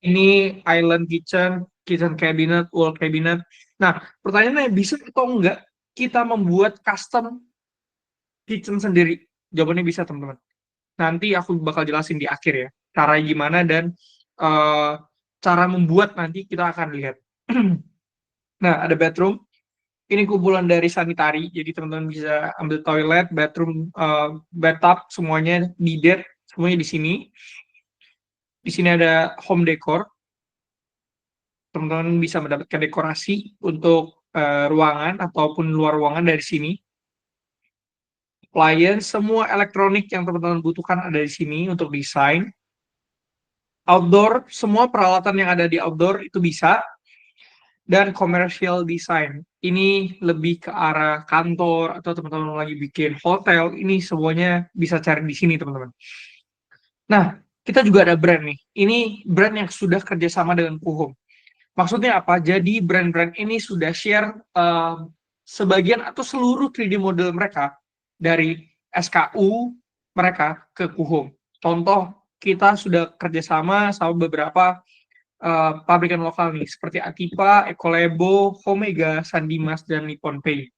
Ini island kitchen, kitchen cabinet, wall cabinet. Nah, pertanyaannya bisa atau enggak kita membuat custom kitchen sendiri? Jawabannya bisa, teman-teman. Nanti aku bakal jelasin di akhir ya, cara gimana dan eh, cara membuat nanti kita akan lihat. Nah, ada bedroom. Ini kumpulan dari sanitary, jadi teman-teman bisa ambil toilet, bathroom, bathtub, semuanya bidet, semuanya di sini. Di sini ada home decor, teman-teman bisa mendapatkan dekorasi untuk ruangan ataupun luar ruangan dari sini. Appliance, semua elektronik yang teman-teman butuhkan ada di sini untuk desain. Outdoor, semua peralatan yang ada di outdoor itu bisa. Dan commercial design, ini lebih ke arah kantor atau teman-teman lagi bikin hotel, ini semuanya bisa cari di sini, teman-teman. Nah, kita juga ada brand nih. Ini brand yang sudah kerjasama dengan Puhom. Maksudnya apa? Jadi brand-brand ini sudah share sebagian atau seluruh 3D model mereka dari SKU mereka ke Puhom. Contoh, kita sudah kerjasama sama beberapa pabrikan lokal nih, seperti Atipa, Ekolebo, Omega, Sandimas, dan Nippon Paint.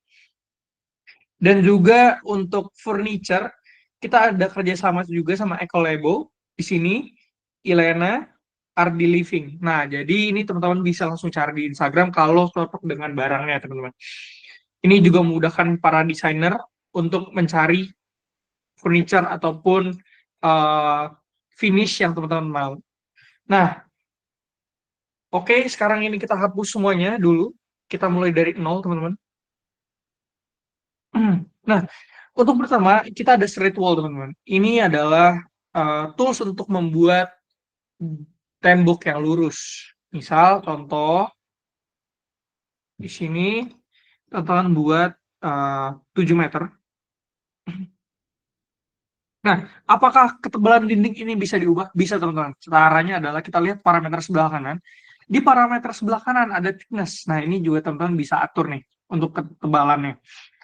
Dan juga untuk furniture, kita ada kerjasama juga sama Ekolebo di sini, Ilena, Ardi Living. Nah, jadi ini teman-teman bisa langsung cari di Instagram kalau cocok dengan barangnya, teman-teman. Ini juga memudahkan para desainer untuk mencari furniture ataupun uh, finish yang teman-teman mau. Nah, oke, sekarang ini kita hapus semuanya dulu. Kita mulai dari nol, teman-teman. Nah, untuk pertama, kita ada straight wall, teman-teman. Ini adalah tools untuk membuat tembok yang lurus. Misal, contoh, di sini, teman-teman buat 7 meter. Nah, apakah ketebalan dinding ini bisa diubah? Bisa, teman-teman. Caranya adalah kita lihat parameter sebelah kanan. Di parameter sebelah kanan ada thickness. Nah, ini juga teman-teman bisa atur nih untuk ketebalannya.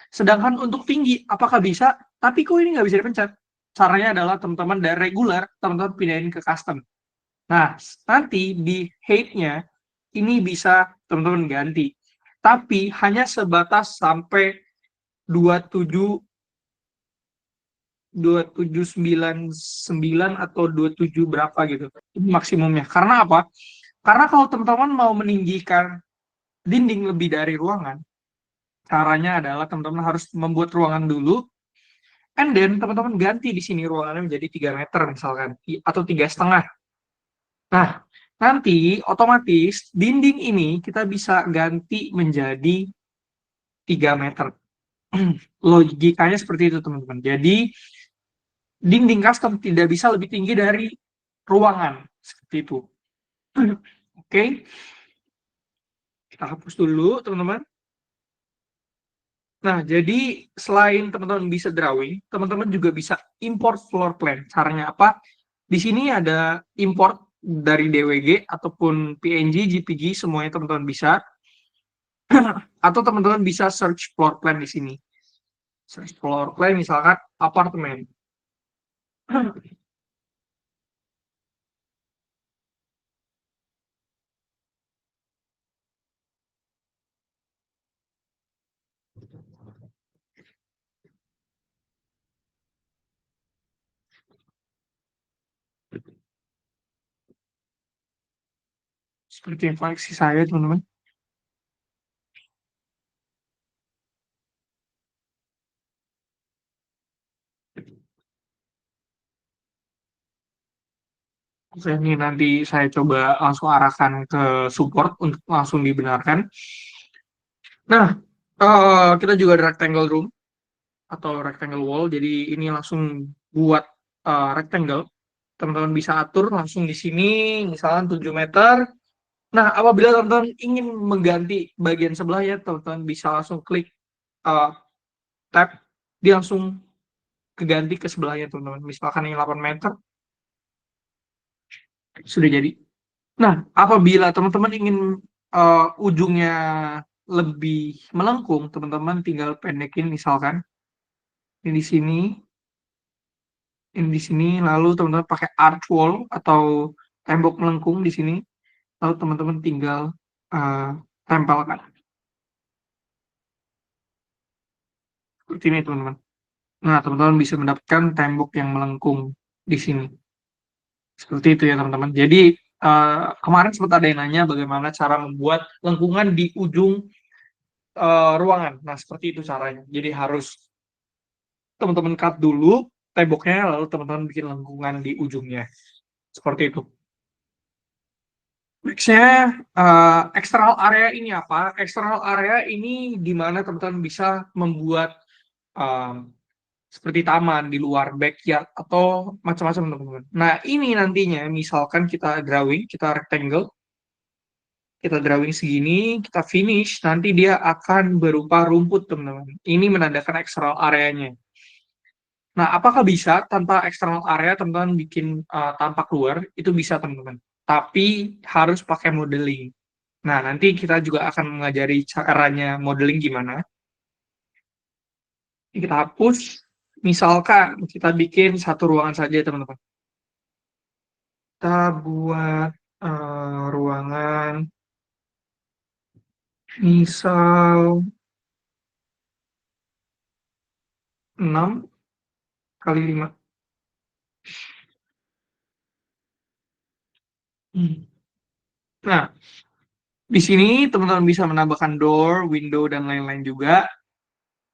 Sedangkan untuk tinggi, apakah bisa? Tapi kok ini nggak bisa dipencet? Caranya adalah teman-teman dari regular, teman-teman pindahin ke custom. Nah, nanti di height-nya, ini bisa teman-teman ganti. Tapi hanya sebatas sampai 27 2799 atau 27 berapa gitu. Itu maksimumnya. Karena apa? Karena kalau teman-teman mau meninggikan dinding lebih dari ruangan, caranya adalah teman-teman harus membuat ruangan dulu, and then teman-teman ganti di sini ruangannya menjadi 3 meter misalkan, atau 3,5. Nah, nanti otomatis dinding ini kita bisa ganti menjadi 3 meter. Logikanya seperti itu, teman-teman. Jadi dinding custom tidak bisa lebih tinggi dari ruangan. Seperti itu. Oke, kita hapus dulu, teman-teman. Nah, jadi selain teman-teman bisa drawing, teman-teman juga bisa import floor plan. Caranya apa? Di sini ada import dari DWG ataupun PNG, JPG, semuanya teman-teman bisa. Atau teman-teman bisa search floor plan di sini. Search floor plan misalkan apartemen. Seperti yang koleksi saya, teman-teman. Oke, ini nanti saya coba langsung arahkan ke support untuk langsung dibenarkan. Nah, kita juga ada rectangle room atau rectangle wall. Jadi ini langsung buat rectangle. Teman-teman bisa atur langsung di sini, misalnya 7 meter. Nah, apabila teman-teman ingin mengganti bagian sebelahnya, teman-teman bisa langsung klik uh, tab, dia langsung keganti ke sebelahnya, teman-teman. Misalkan ini 8 meter, sudah jadi. Nah, apabila teman-teman ingin ujungnya lebih melengkung, teman-teman tinggal pendekin misalkan ini di sini, ini di sini, lalu teman-teman pakai arch wall atau tembok melengkung di sini, lalu teman-teman tinggal uh, tempelkan seperti ini teman-teman. Nah, teman-teman bisa mendapatkan tembok yang melengkung di sini. Seperti itu ya teman-teman. Jadi kemarin sempat ada yang nanya bagaimana cara membuat lengkungan di ujung ruangan. Nah, seperti itu caranya. Jadi harus teman-teman cut dulu temboknya, lalu teman-teman bikin lengkungan di ujungnya. Seperti itu. Nextnya, external area ini apa? External area ini di mana teman-teman bisa membuat um, seperti taman di luar backyard atau macam-macam teman-teman. Nah, ini nantinya misalkan kita drawing, kita rectangle, kita drawing segini, kita finish, nanti dia akan berupa rumput teman-teman. Ini menandakan external areanya. Nah, apakah bisa tanpa external area teman-teman bikin tampak luar? Itu bisa teman-teman. Tapi harus pakai modeling. Nah, nanti kita juga akan mengajari caranya modeling gimana. Ini kita hapus. Misalkan kita bikin satu ruangan saja teman-teman. Kita buat ruangan misal 6 kali 5. Nah, di sini teman-teman bisa menambahkan door, window, dan lain-lain juga,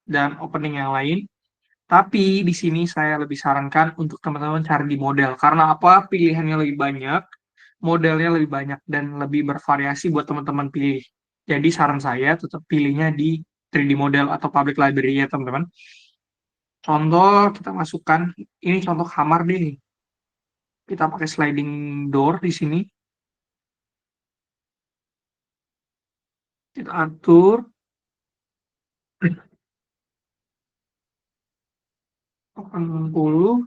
dan opening yang lain. Tapi di sini saya lebih sarankan untuk teman-teman cari di model. Karena apa? Pilihannya lebih banyak, modelnya lebih banyak, dan lebih bervariasi buat teman-teman pilih. Jadi saran saya tetap pilihnya di 3D model atau public library ya teman-teman. Contoh kita masukkan, ini contoh kamar deh. Kita pakai sliding door di sini. Kita atur 80.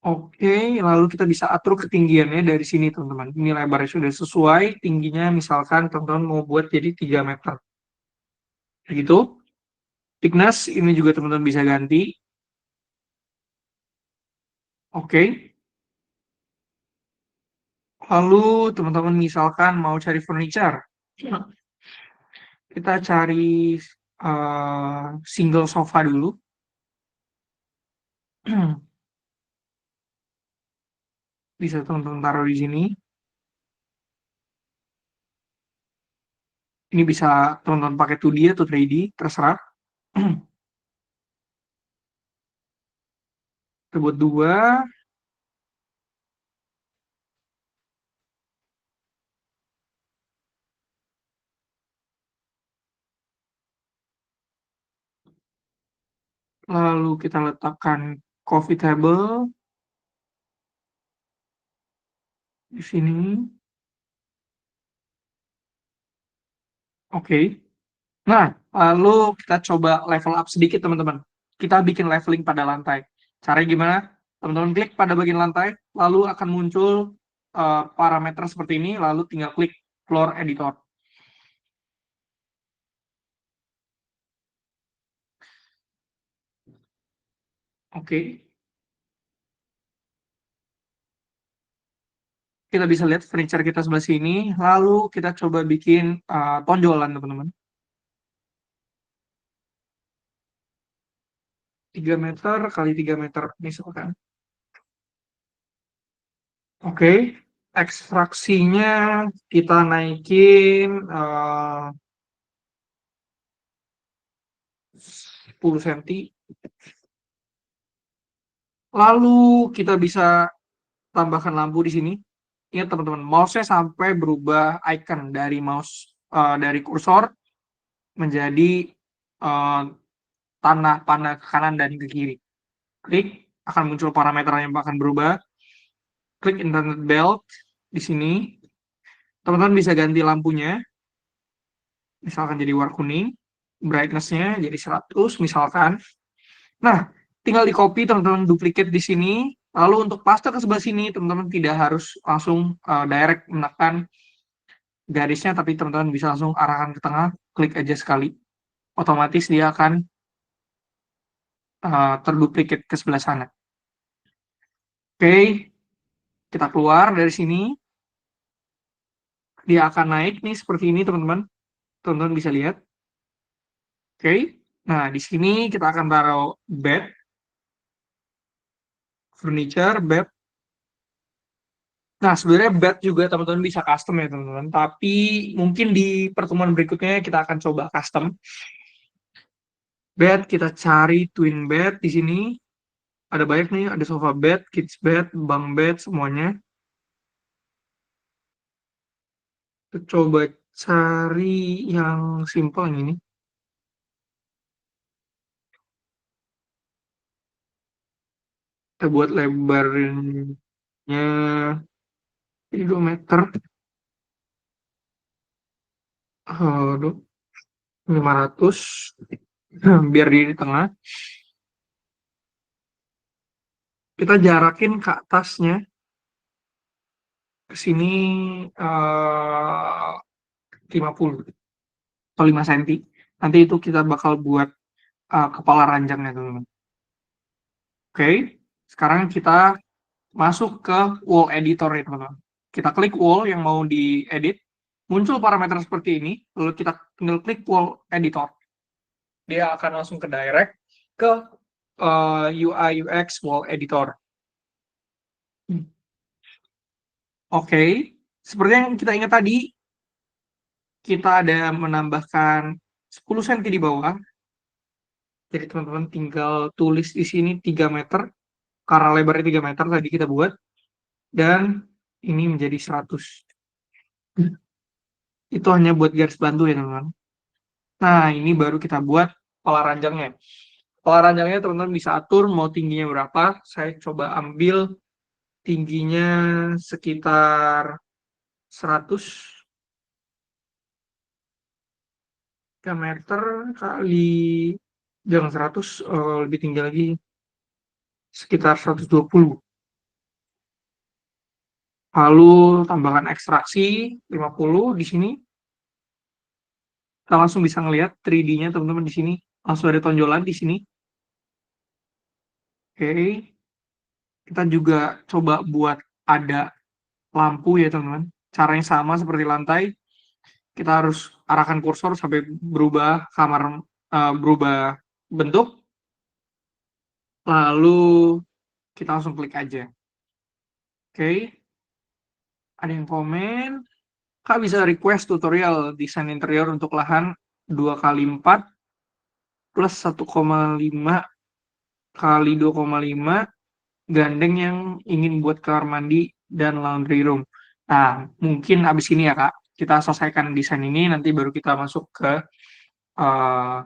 Oke, lalu kita bisa atur ketinggiannya dari sini, teman-teman. Ini lebarnya sudah sesuai, tingginya misalkan teman-teman mau buat jadi 3 meter. Begitu. Thickness ini juga teman-teman bisa ganti. Oke. Lalu teman-teman misalkan mau cari furniture. Kita cari single sofa dulu. Bisa teman-teman taruh di sini. Ini bisa teman-teman pakai 2D atau 3D, terserah. Kita buat 2. Lalu kita letakkan coffee table di sini. Oke. Nah, lalu kita coba level up sedikit, teman-teman. Kita bikin leveling pada lantai. Caranya gimana? Teman-teman klik pada bagian lantai, lalu akan muncul parameter seperti ini, lalu tinggal klik floor editor. Oke. Kita bisa lihat furniture kita sebelah sini, lalu kita coba bikin tonjolan, teman-teman. 3 meter kali 3 meter, misalkan. Oke, ekstraksinya kita naikin 10 cm. Lalu kita bisa tambahkan lampu di sini. Ingat teman-teman, mouse-nya sampai berubah icon dari dari kursor menjadi uh, tanah panah ke kanan dan ke kiri. Klik, akan muncul parameter yang akan berubah. Klik internet belt di sini. Teman-teman bisa ganti lampunya, misalkan jadi warna kuning, brightness-nya jadi 100 misalkan. Nah, tinggal di copy, teman-teman duplicate di sini. Lalu untuk paste ke sebelah sini, teman-teman tidak harus langsung direct menekan garisnya, tapi teman-teman bisa langsung arahkan ke tengah, klik aja sekali. Otomatis dia akan terduplicate ke sebelah sana. Oke, kita keluar dari sini. Dia akan naik nih seperti ini, teman-teman. Teman-teman bisa lihat. Oke. Nah, di sini kita akan taruh bed, furniture, bed. Nah, sebenarnya bed juga teman-teman bisa custom ya, teman-teman. Tapi mungkin di pertemuan berikutnya kita akan coba custom. Bed, kita cari twin bed di sini. Ada banyak nih, ada sofa bed, kids bed, bunk bed, semuanya. Kita coba cari yang simple yang ini. Kita buat lebarnya jadi 2 meter. Aduh, 500. Biar di tengah. Kita jarakin ke atasnya. Ke sini 50 atau 5 cm. Nanti itu kita bakal buat kepala ranjangnya, teman-teman. Oke, sekarang kita masuk ke wall editor ya, teman-teman. Kita klik wall yang mau diedit, muncul parameter seperti ini, lalu kita tinggal klik wall editor. Dia akan langsung ke direct ke UI UX wall editor. Oke, seperti yang kita ingat tadi, kita ada menambahkan 10 cm di bawah. Jadi teman-teman tinggal tulis di sini 3 meter, karena lebarnya 3 meter tadi kita buat, dan ini menjadi 100. Itu hanya buat garis bantu ya, teman-teman. Nah, ini baru kita buat kepala ranjangnya. Kepala ranjangnya teman-teman bisa atur mau tingginya berapa. Saya coba ambil tingginya sekitar 100, 3 meter kali, jangan 100, lebih tinggi lagi, sekitar 120. Lalu tambahkan ekstraksi 50 di sini. Kita langsung bisa ngelihat 3D-nya teman-teman di sini. Langsung ada tonjolan di sini. Oke. Kita juga coba buat ada lampu ya, teman-teman. Caranya sama seperti lantai. Kita harus arahkan kursor sampai berubah bentuk. Lalu kita langsung klik aja. Oke. Ada yang komen. Kak bisa request tutorial desain interior untuk lahan 2x4 plus 1,5 kali 2,5 gandeng yang ingin buat kamar mandi dan laundry room. Nah, mungkin habis ini ya Kak, kita selesaikan desain ini, nanti baru kita masuk ke uh,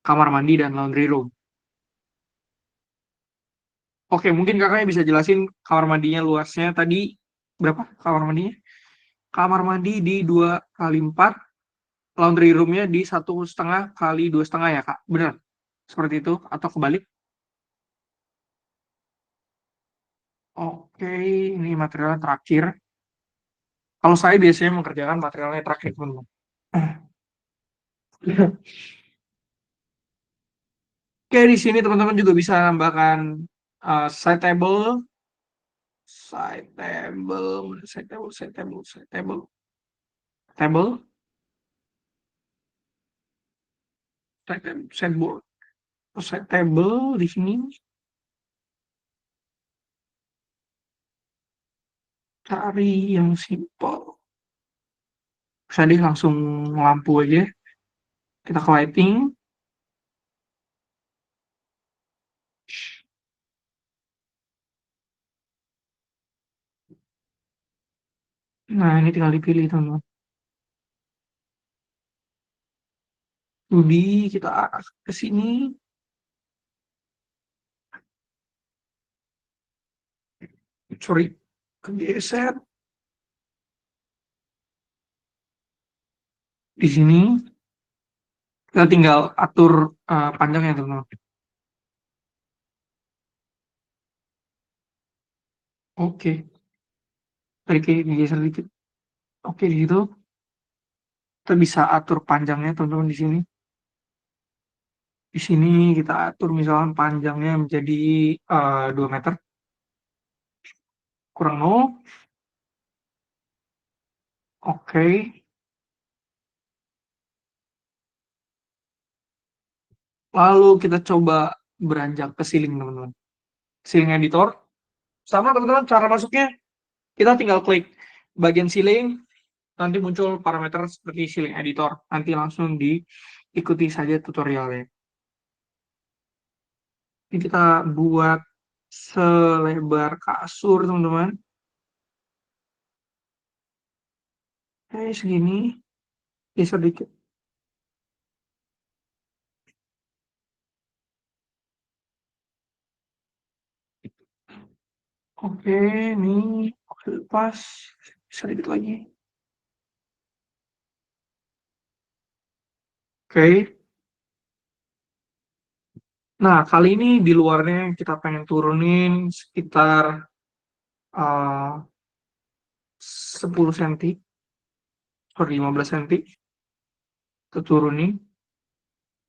kamar mandi dan laundry room. Oke, mungkin kakaknya bisa jelasin kamar mandinya luasnya tadi berapa kamar mandinya? Kamar mandi di 2x4, laundry roomnya di 1,5 kali 2,5 ya Kak? Benar? Seperti itu atau kebalik? Oke, ini material terakhir. Kalau saya biasanya mengerjakan materialnya terakhir, teman-teman. Oke, di sini teman-teman juga bisa tambahkan side table, table, sideboard, side table di sini. Cari yang simple. Bisa deh langsung lampu aja. Kita ke lighting. Nah, ini tinggal dipilih, teman-teman. 2D, kita arah ke sini. Sorry, kegeser. Di sini kita tinggal atur panjangnya, teman-teman. Oke, tadi kayak digeser dikit. Oke, di situ kita bisa atur panjangnya, teman-teman, di sini. Di sini kita atur misalkan panjangnya menjadi 2 meter. kurang 0. Oke. Lalu kita coba beranjak ke ceiling, teman-teman. Ceiling editor. Sama, teman-teman, cara masuknya. Kita tinggal klik bagian ceiling, nanti muncul parameter seperti ceiling editor. Nanti langsung diikuti saja tutorialnya. Ini kita buat selebar kasur, teman-teman. Kayak segini, bisa dikit. Oke, ini pas. Bisa dikit lagi. Oke. Nah, kali ini di luarnya kita pengen turunin sekitar 10 cm, sorry 15 cm. Kita turunin.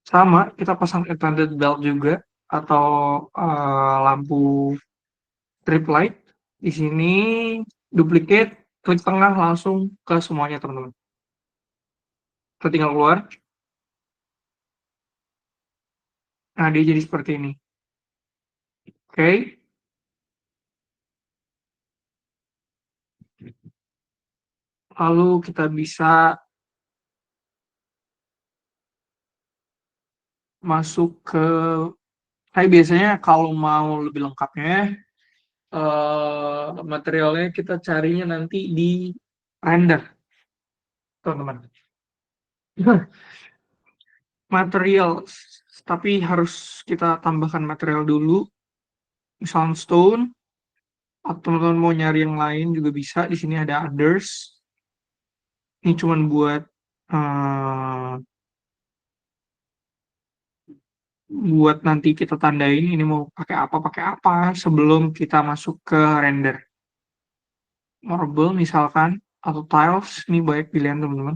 Sama, kita pasang extended belt juga atau lampu strip light. Di sini duplicate, klik tengah langsung ke semuanya, teman-teman. Kita tinggal keluar. Nah, dia jadi seperti ini. Oke. Lalu kita bisa masuk ke, saya biasanya kalau mau lebih lengkapnya, materialnya kita carinya nanti di render, teman-teman. Material, tapi harus kita tambahkan material dulu, misalnya stone, atau teman-teman mau nyari yang lain juga bisa. Di sini ada others. Ini cuman buat nanti kita tandain ini mau pakai apa sebelum kita masuk ke render. Marble misalkan atau tiles, ini banyak pilihan, teman-teman.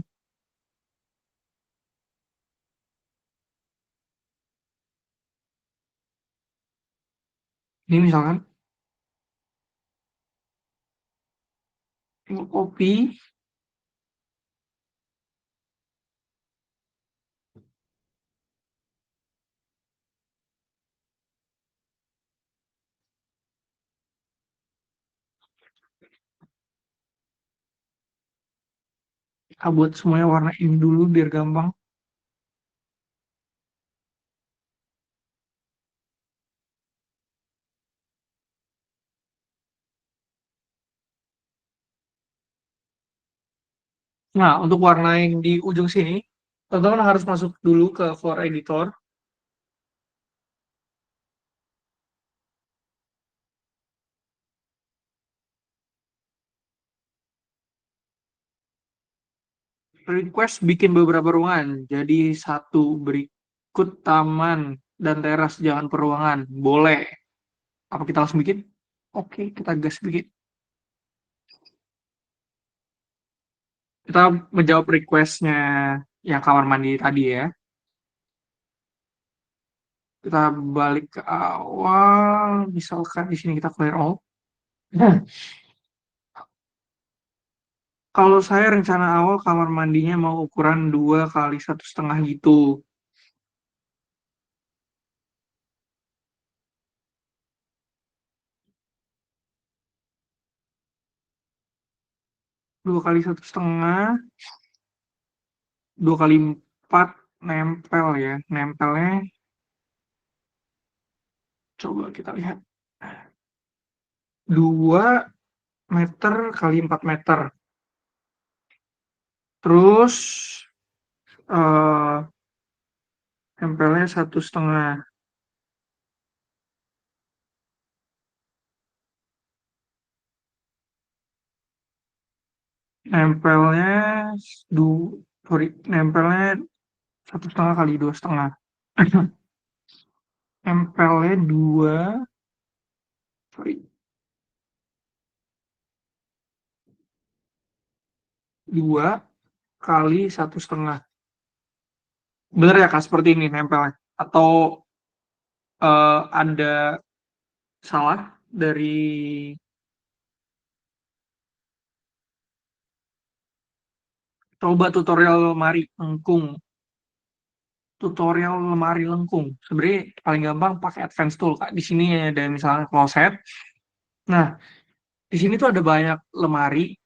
Ini misalkan kopi, kita buat semuanya warna ini dulu biar gampang. Nah, untuk warna yang di ujung sini, teman-teman harus masuk dulu ke Core Editor. Request bikin beberapa ruangan. Jadi satu berikut taman dan teras, jangan peruangan. Boleh. Apa kita langsung bikin? Oke, kita gas bikin. Kita menjawab requestnya yang kamar mandi tadi ya. Kita balik ke awal. Misalkan di sini kita clear all. Nah, kalau saya rencana awal kamar mandinya mau ukuran 2 kali 1,5 gitu. 2 kali 1,5, 2 kali 4 nempel ya. Nempelnya coba kita lihat. 2 meter kali 4 meter. Terus eh nempelnya 1,5. Nempelnya du, sorry, nempelnya 1,5 kali 2,5. Nempelnya sorry, 2 kali 1,5. Bener ya Kak, seperti ini nempelnya? Atau ada salah dari Coba tutorial lemari lengkung. Tutorial lemari lengkung. Sebenarnya paling gampang pakai advance tool, Kak. Di sini ada misalnya kloset. Nah, di sini tuh ada banyak lemari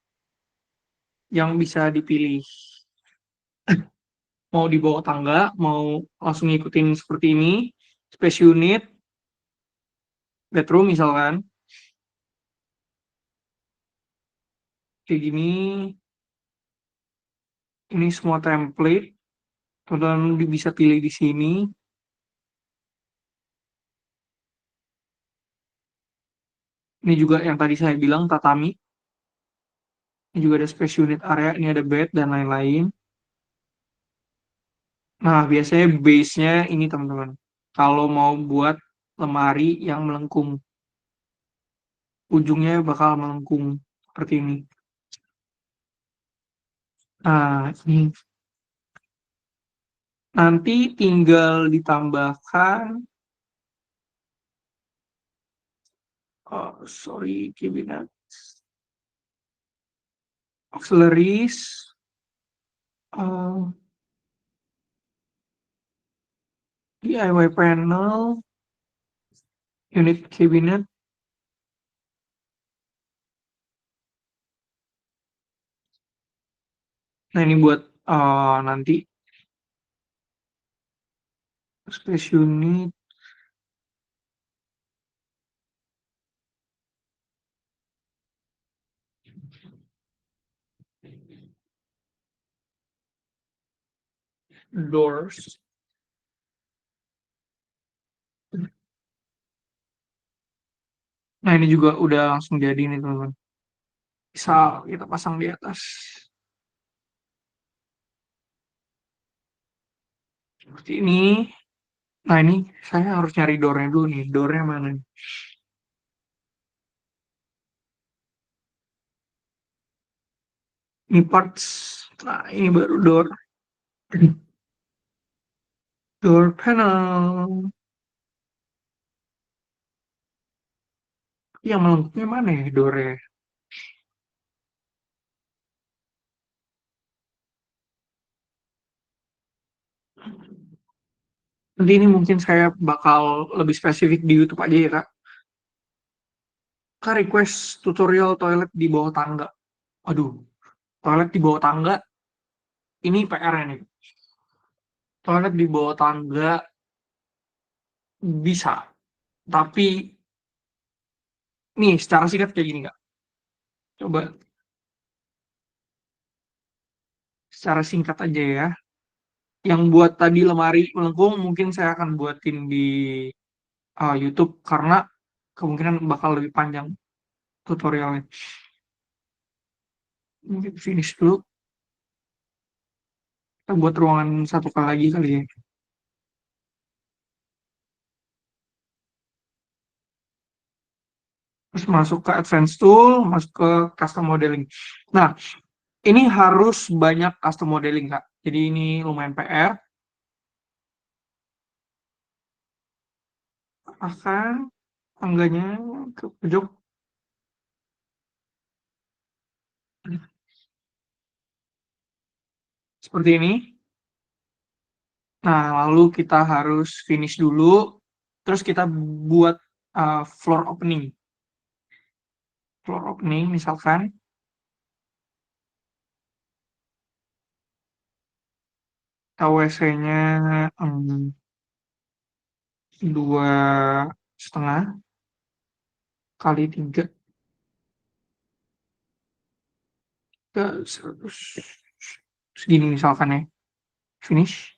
yang bisa dipilih. Mau di bawah tangga, mau langsung ngikutin seperti ini. Space unit, bedroom misalkan. Kayak gini, ini semua template. Teman-teman bisa pilih di sini. Ini juga yang tadi saya bilang tatami. Ini juga ada space unit area, ini ada bed dan lain-lain. Nah, biasanya base-nya ini teman-teman. Kalau mau buat lemari yang melengkung, ujungnya bakal melengkung seperti ini. Nah, ini nanti tinggal ditambahkan, oh, sorry, cabinet, auxiliaries, eh, DIY panel, unit cabinet. Nah, ini buat nanti space unit, doors. Nah, ini juga udah langsung jadi nih teman-teman. Bisa kita pasang di atas. Seperti ini. Nah, ini saya harus nyari door-nya dulu nih. Door-nya mana nih? Ini parts. Nah, ini baru door. Door panel. Yang melengkungnya mana ya door-nya? Nanti ini mungkin saya bakal lebih spesifik di YouTube aja ya, Kak. Kak request tutorial toilet di bawah tangga. Aduh, toilet di bawah tangga. Ini PR-nya nih. Toilet di bawah tangga bisa. Tapi, nih secara singkat kayak gini, Kak. Coba secara singkat aja ya. Yang buat tadi lemari melengkung mungkin saya akan buatin di YouTube karena kemungkinan bakal lebih panjang tutorialnya. Mungkin finish dulu. Kita buat ruangan satu kali lagi kali ya. Terus masuk ke Advanced Tool, masuk ke Custom Modeling. Nah, ini harus banyak custom modeling, Kak. Jadi ini lumayan PR. Akan tangganya ke pojok seperti ini. Nah, lalu kita harus finish dulu. Terus kita buat floor opening. Floor opening misalkan WC-nya 2,5 kali 3 ke 100 segini misalkan ya. Finish.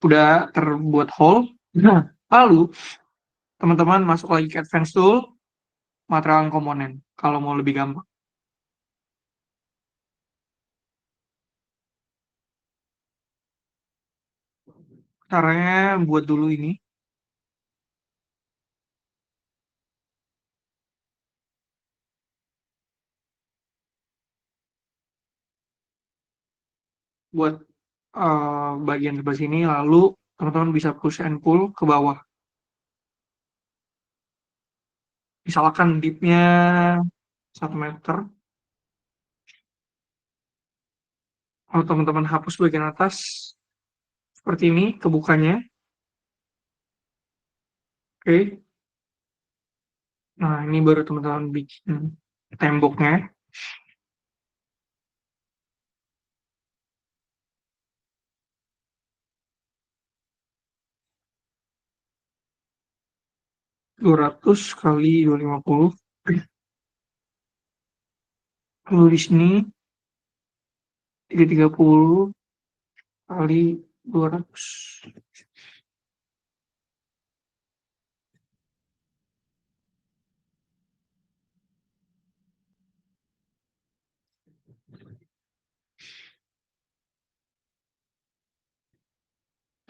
Udah terbuat hole. Nah, lalu teman-teman masuk lagi ke Advanced Tool, material dan komponen. Kalau mau lebih gampang. Caranya buat dulu ini. Buat bagian sebelah sini. Lalu teman-teman bisa push and pull ke bawah. Misalkan deepnya 1 meter. Kalau teman-teman hapus bagian atas, seperti ini kebukanya. Oke. Nah, ini baru teman-teman bikin temboknya. Dua ratus kali 250. Lalu di sini 330 kali 200.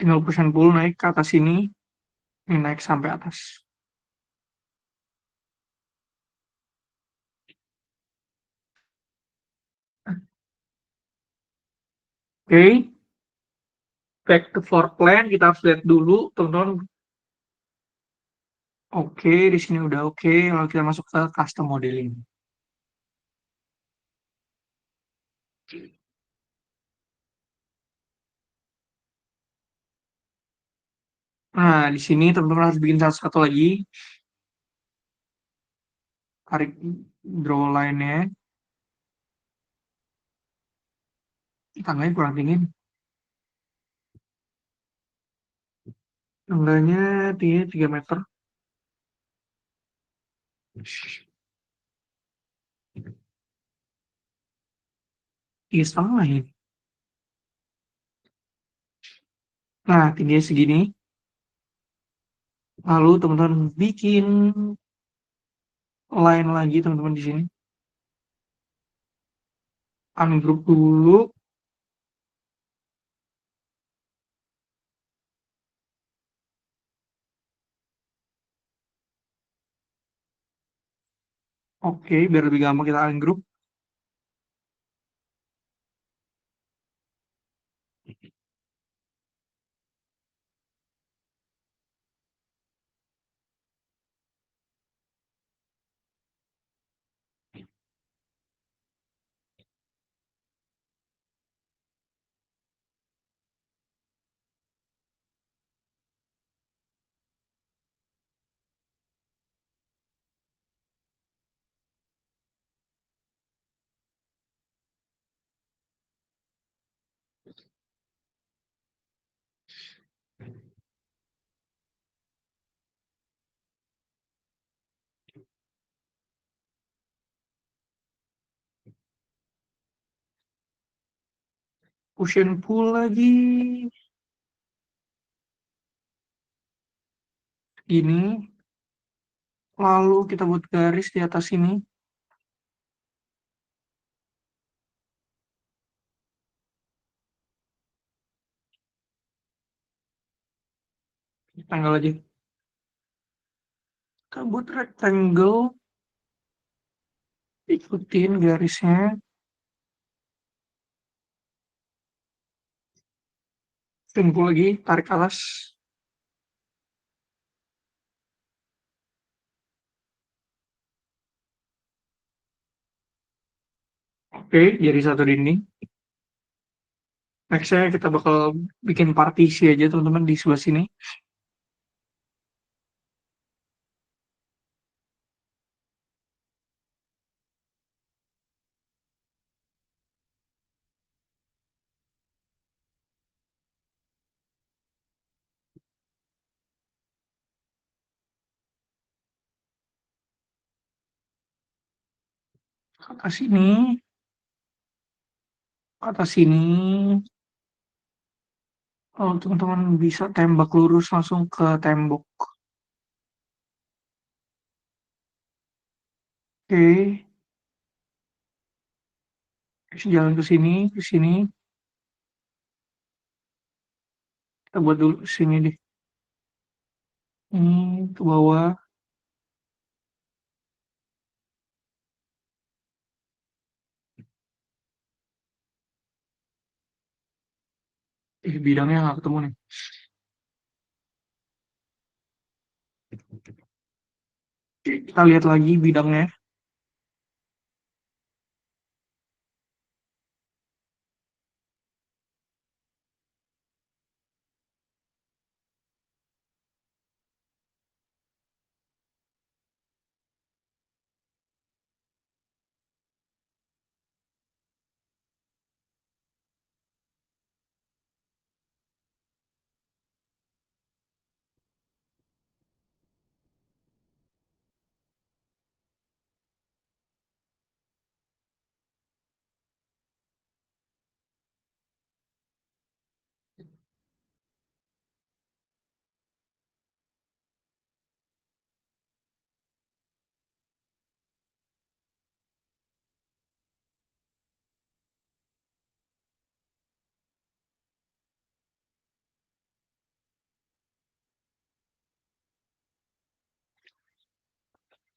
Tinggal push pull naik ke atas sini. Ini naik sampai atas. Oke. Back to floor plan. Kita harus lihat dulu, teman-teman. Oke, di sini udah oke. Lalu kita masuk ke custom modeling. Nah, di sini teman-teman harus bikin satu-satu lagi. Tarik draw line-nya. Tangganya kurang dingin. Tangganya tinggi 3 meter. Tiga setengah ini. Nah, tingginya segini. Lalu teman-teman bikin line lagi teman-teman di sini. Ungroup dulu. Oke, biar lebih gampang kita ungroup. Push and pull lagi. Gini. Lalu kita buat garis di atas sini. Tanggal aja. Kita buat rectangle. Ikutin garisnya. Pull lagi, tarik atas. Oke, jadi satu dinding. Nextnya kita bakal bikin partisi aja teman-teman di sebelah sini. Ke atas sini, ke atas sini. Oh, teman-teman bisa tembak lurus langsung ke tembok. Oke, kasih jalan ke sini. Kita buat dulu sini deh. Ini ke bawah. Bidangnya nggak ketemu nih. Oke, kita lihat lagi bidangnya.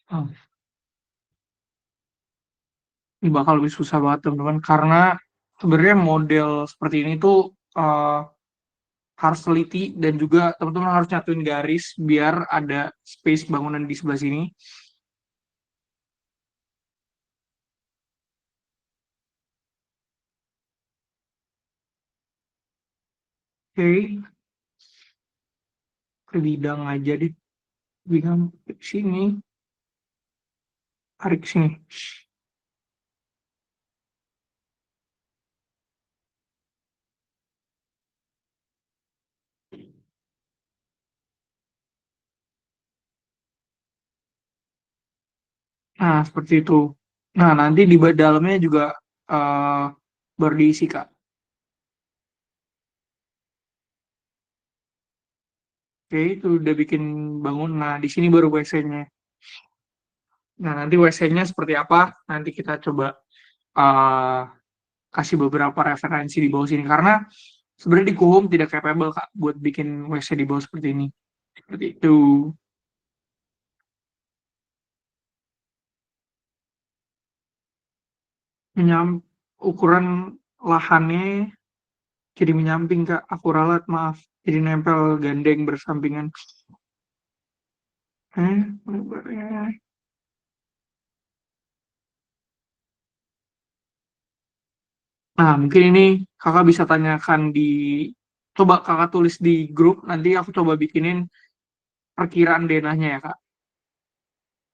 Hmm. Ini bakal lebih susah banget teman-teman karena sebenarnya model seperti ini tuh eh, harus teliti dan juga teman-teman harus nyatuin garis biar ada space bangunan di sebelah sini. Oke, ke bidang aja deh. Bidang sini, tarik sini. Nah, seperti itu. Nah, nanti di dalamnya juga eh baru diisi, Kak. Oke, itu udah bikin bangun. Nah, di sini baru WC-nya. Nah, nanti WC-nya seperti apa? Nanti kita coba eh kasih beberapa referensi di bawah sini. Karena sebenarnya di Kuhum tidak capable, Kak, buat bikin WC di bawah seperti ini. Seperti itu. Menyam ukuran lahannya jadi menyamping, Kak. Aku ralat, maaf. Jadi nempel gandeng bersampingan. Lebarnya. Nah, mungkin ini kakak bisa tanyakan coba kakak tulis di grup, nanti aku coba bikinin perkiraan denahnya ya, Kak.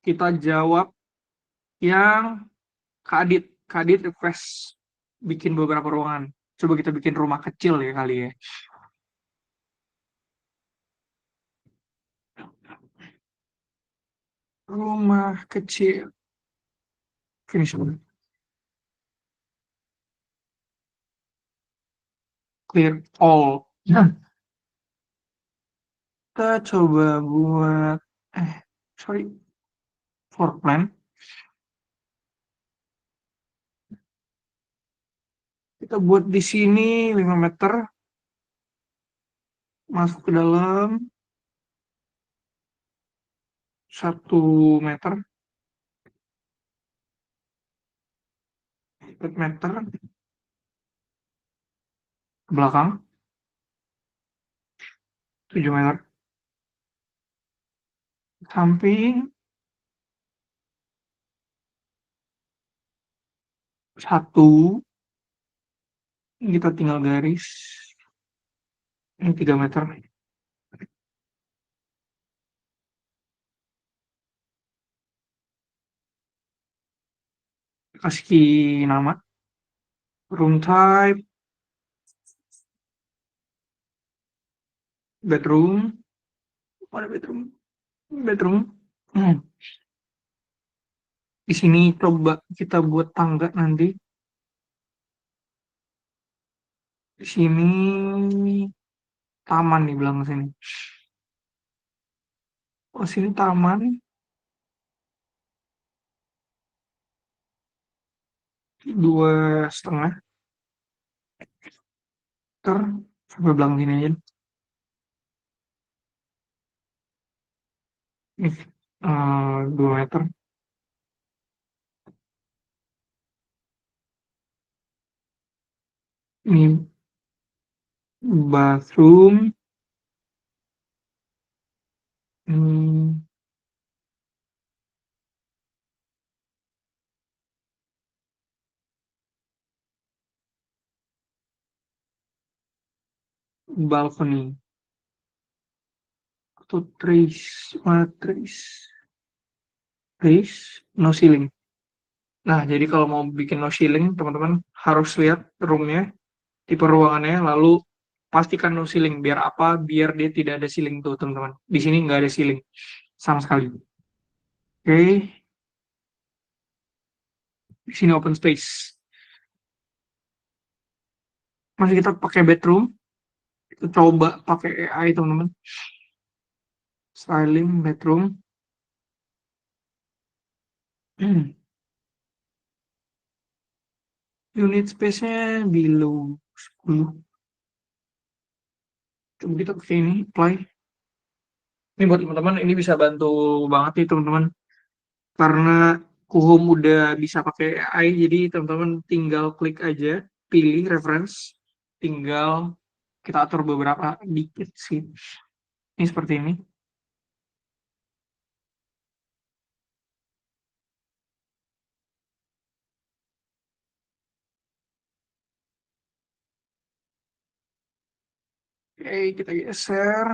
Kita jawab yang Kak Adit. Kak Adit request bikin beberapa ruangan. Coba kita bikin rumah kecil ya kali ya. Rumah kecil. Finish clear all. Nah, kita coba buat, eh, sorry, floor plan. Kita buat di sini 5 meter, masuk ke dalam 1 meter, 4 meter ke belakang, 7 meter samping, 1, kita tinggal garis, ini 3 meter, kasih nama, room type, bedroom, mana bedroom, bedroom. Hmm. Di sini coba kita buat tangga nanti. Di sini taman nih bilang sini. Oh, sini taman 2,5 meter sampai belakang sini aja. Ini 2 meter. Ini bathroom. Hmm, balcony atau trace, mana trace, no ceiling. Nah, jadi kalau mau bikin no ceiling, teman-teman harus lihat roomnya, tipe ruangannya, lalu pastikan no ceiling. Biar apa? Biar dia tidak ada ceiling tuh, teman-teman. Di sini nggak ada ceiling sama sekali. Oke, di sini open space. Masih kita pakai bedroom, kita coba pakai AI, teman-teman. Styling bedroom. Unit space-nya below 10. Coba kita pakai ini, apply. Ini buat teman-teman, ini bisa bantu banget nih, teman-teman. Karena Kuhum udah bisa pakai AI, jadi teman-teman tinggal klik aja, pilih reference, tinggal kita atur beberapa dikit sih. Ini seperti ini. Oke, kita geser.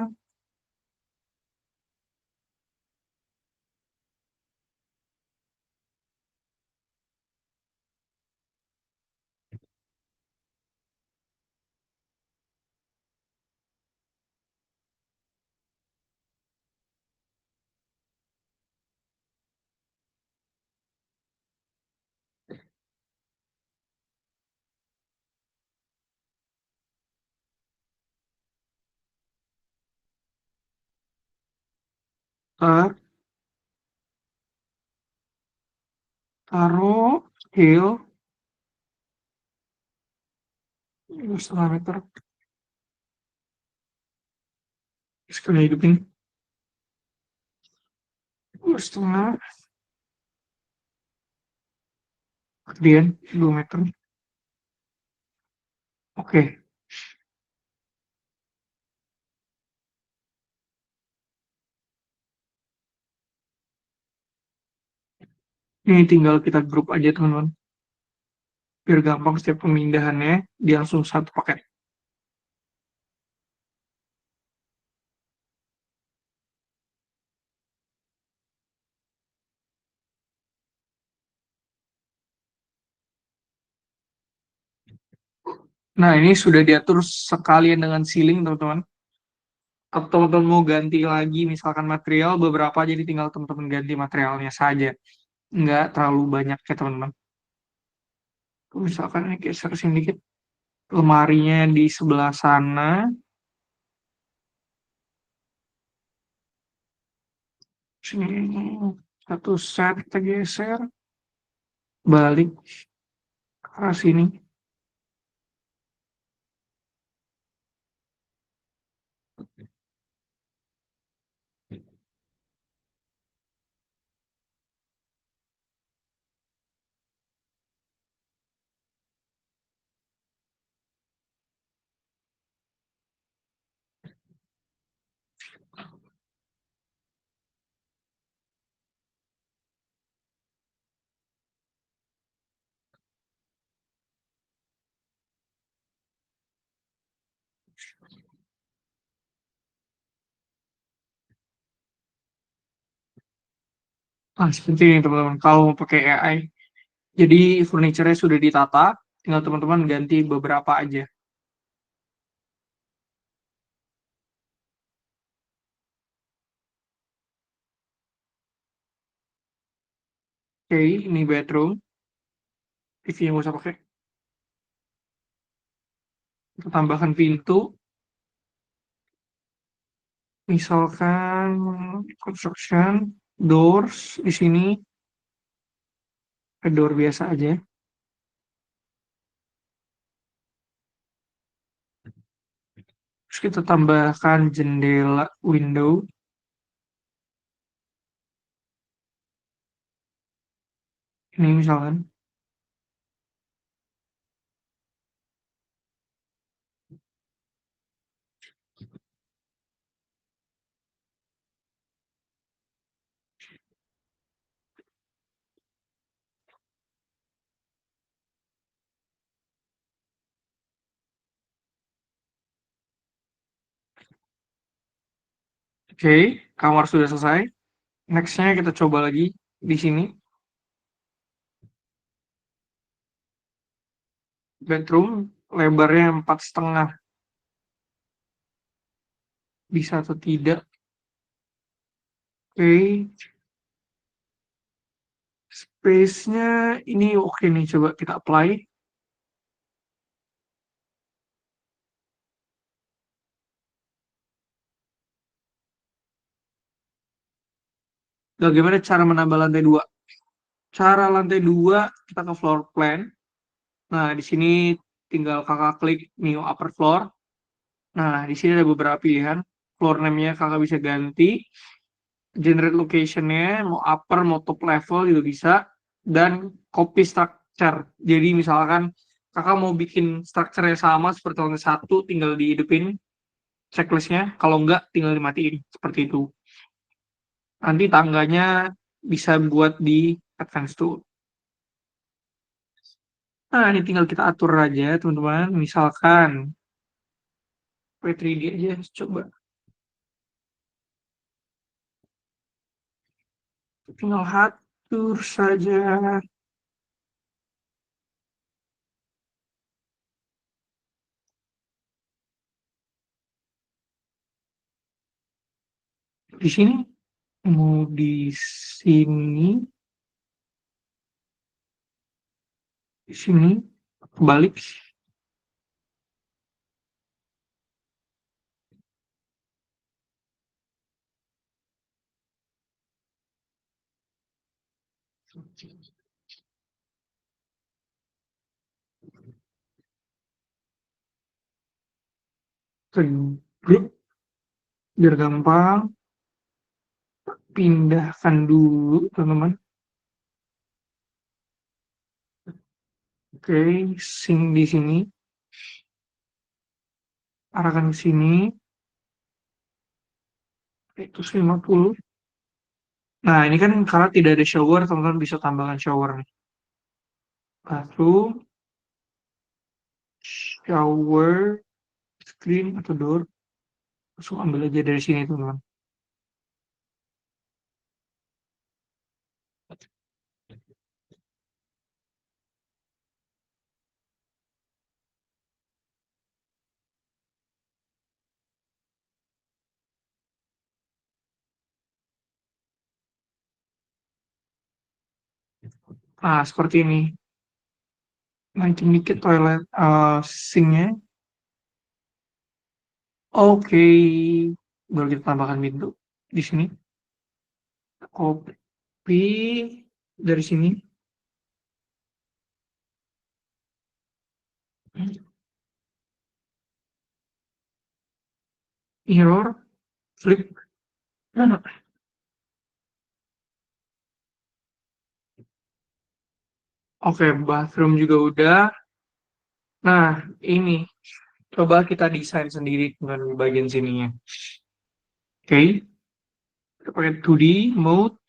Kita taruh scale 2,5 meter. Sekali hidupin 2,5, kemudian 2 meter. Oke, ini tinggal kita grup aja teman-teman. Biar gampang setiap pemindahannya, dia langsung satu paket. Nah, ini sudah diatur sekalian dengan ceiling, teman-teman. Atau teman-teman mau ganti lagi, misalkan material beberapa, jadi tinggal teman-teman ganti materialnya saja. Nggak terlalu banyak ya, teman-teman. Misalkan ini geser sini dikit. Lemarinya di sebelah sana. Sini, satu set kita geser. Balik ke arah sini. Nah, seperti ini teman-teman. Kalau mau pakai AI, jadi furniture-nya sudah ditata, tinggal teman-teman ganti beberapa aja. Oke, ini bedroom. TV yang nggak usah pakai. Kita tambahkan pintu. Misalkan construction, doors di sini, door biasa aja. Terus kita tambahkan jendela, window. Ini misalkan. Oke, kamar sudah selesai. Nextnya kita coba lagi di sini. Bedroom, lebarnya 4,5. Bisa atau tidak? Oke, space-nya ini oke nih. Coba kita apply. Bagaimana cara menambah lantai 2? Cara lantai 2, kita ke floor plan. Nah, di sini tinggal kakak klik new upper floor. Nah, di sini ada beberapa pilihan. Floor name-nya kakak bisa ganti. generate location-nya, mau upper, mau top level juga bisa, dan copy structure. Jadi misalkan kakak mau bikin structure-nya sama seperti lantai satu, tinggal dihidupin checklist-nya, kalau enggak tinggal dimatiin, seperti itu. Nanti tangganya bisa buat di advance tool. Nah, ini tinggal kita atur aja, teman-teman. Misalkan, P3D aja, coba. Tinggal atur saja. Di sini, mau di sini, balik. Ke grup, biar gampang. Pindahkan dulu, teman-teman. Oke, sync di sini. Arahkan ke sini. Itu 50. Nah, ini kan karena tidak ada shower, teman-teman bisa tambahkan shower. Bathroom, shower, screen, atau door. Langsung ambil aja dari sini, teman-teman. Nah, seperti ini. Naikin dikit toilet sinknya. Oke. Baru kita tambahkan pintu. Di sini. Copy dari sini. Error. Flip. Nah, oke, bathroom juga udah. Nah, ini. Coba kita desain sendiri dengan bagian sininya. Oke. Kita pakai 2D mode.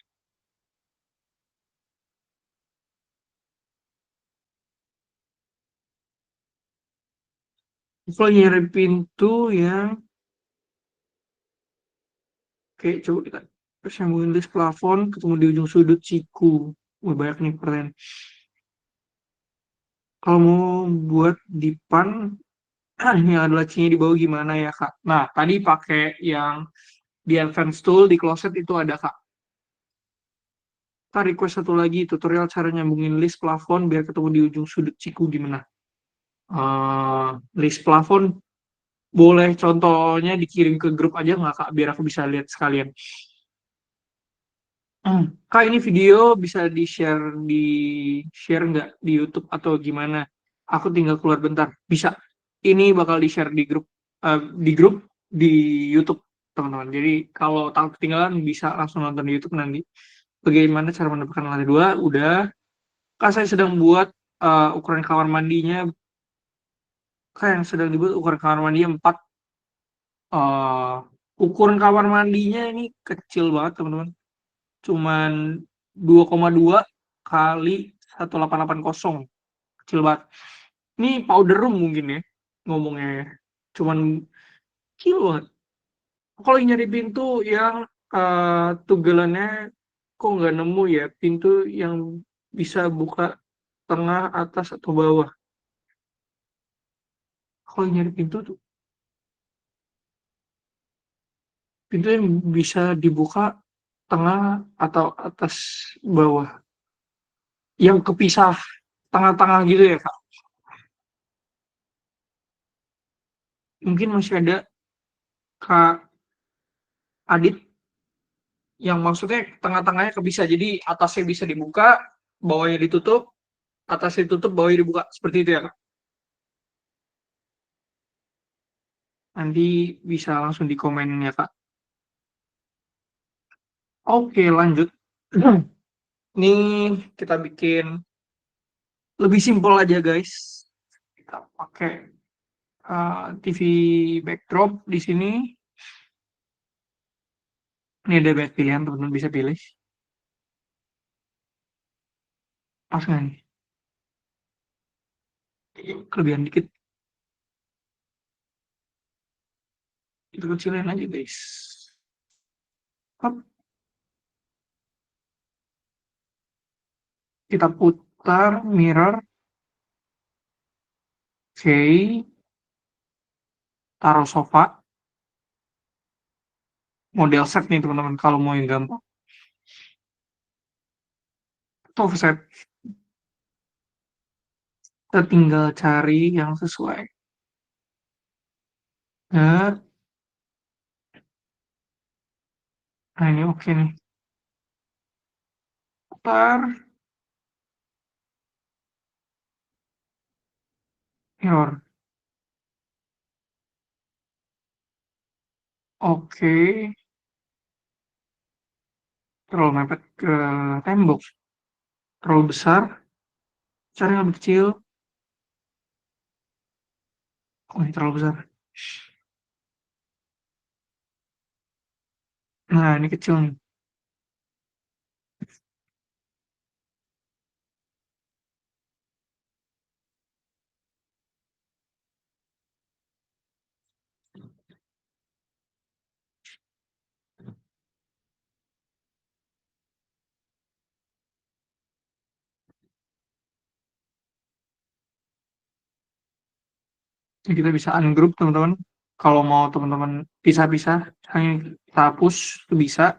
Kalau nyari pintu yang oke, coba kita terus sambungin list plafon ketemu di ujung sudut siku. Wih, banyak nih pertanyaan. Kalau mau buat dipan, ini adalah lacinya di bawah gimana ya, Kak? Nah, tadi pakai yang di advance tool di closet itu ada, Kak. Kak, request satu lagi tutorial cara nyambungin list plafon biar ketemu di ujung sudut siku gimana? Eh, list plafon boleh contohnya dikirim ke grup aja nggak, Kak? Biar aku bisa lihat sekalian. Kak, ini video bisa di share nggak di YouTube atau gimana? Aku tinggal keluar bentar. Bisa. Ini bakal di-share di grup di YouTube, teman-teman. Jadi kalau tahu ketinggalan bisa langsung nonton di YouTube nanti. Bagaimana cara mendapatkan lantai dua? Udah. Kak, saya sedang buat ukuran kamar mandinya. Kak, yang sedang dibuat ukuran kamar mandinya 4. eh ukuran kamar mandinya ini kecil banget, teman-teman. Cuman 2,2 kali 1880, kecil banget. Ini powder room mungkin ya ngomongnya ya. Cuman kecil banget. Kalau nyari pintu yang tugelannya kok nggak nemu ya, pintu yang bisa buka tengah, atas, atau bawah. Kalau nyari pintu yang bisa dibuka tengah atau atas bawah, yang kepisah tengah-tengah gitu ya, Kak. Mungkin masih ada Kak Adit yang maksudnya tengah-tengahnya kepisah. Jadi atasnya bisa dibuka, bawahnya ditutup, atasnya ditutup, bawahnya dibuka. Seperti itu ya, Kak. Nanti bisa langsung di komen ya, Kak. Oke, lanjut. Ini kita bikin lebih simpel aja, guys. Kita pakai TV backdrop di sini. Ini ada banyak pilihan, teman-teman bisa pilih. Pas nggak nih? Kelebihan dikit. Itu kecilin aja, guys. Hop, kita putar mirror. Oke, taruh sofa. Model set nih, teman-teman. Kalau mau yang gampang. Itu offset. Kita tinggal cari yang sesuai. Nah, nah ini oke nih. Putar. Mirror. Oke. Terlalu mepet ke tembok. Terlalu besar. Cari yang lebih kecil. Oh, ini terlalu besar. Nah, ini kecil nih. Ini kita bisa ungroup, teman-teman. Kalau mau teman-teman pisah-pisah, hanya kita hapus, itu bisa.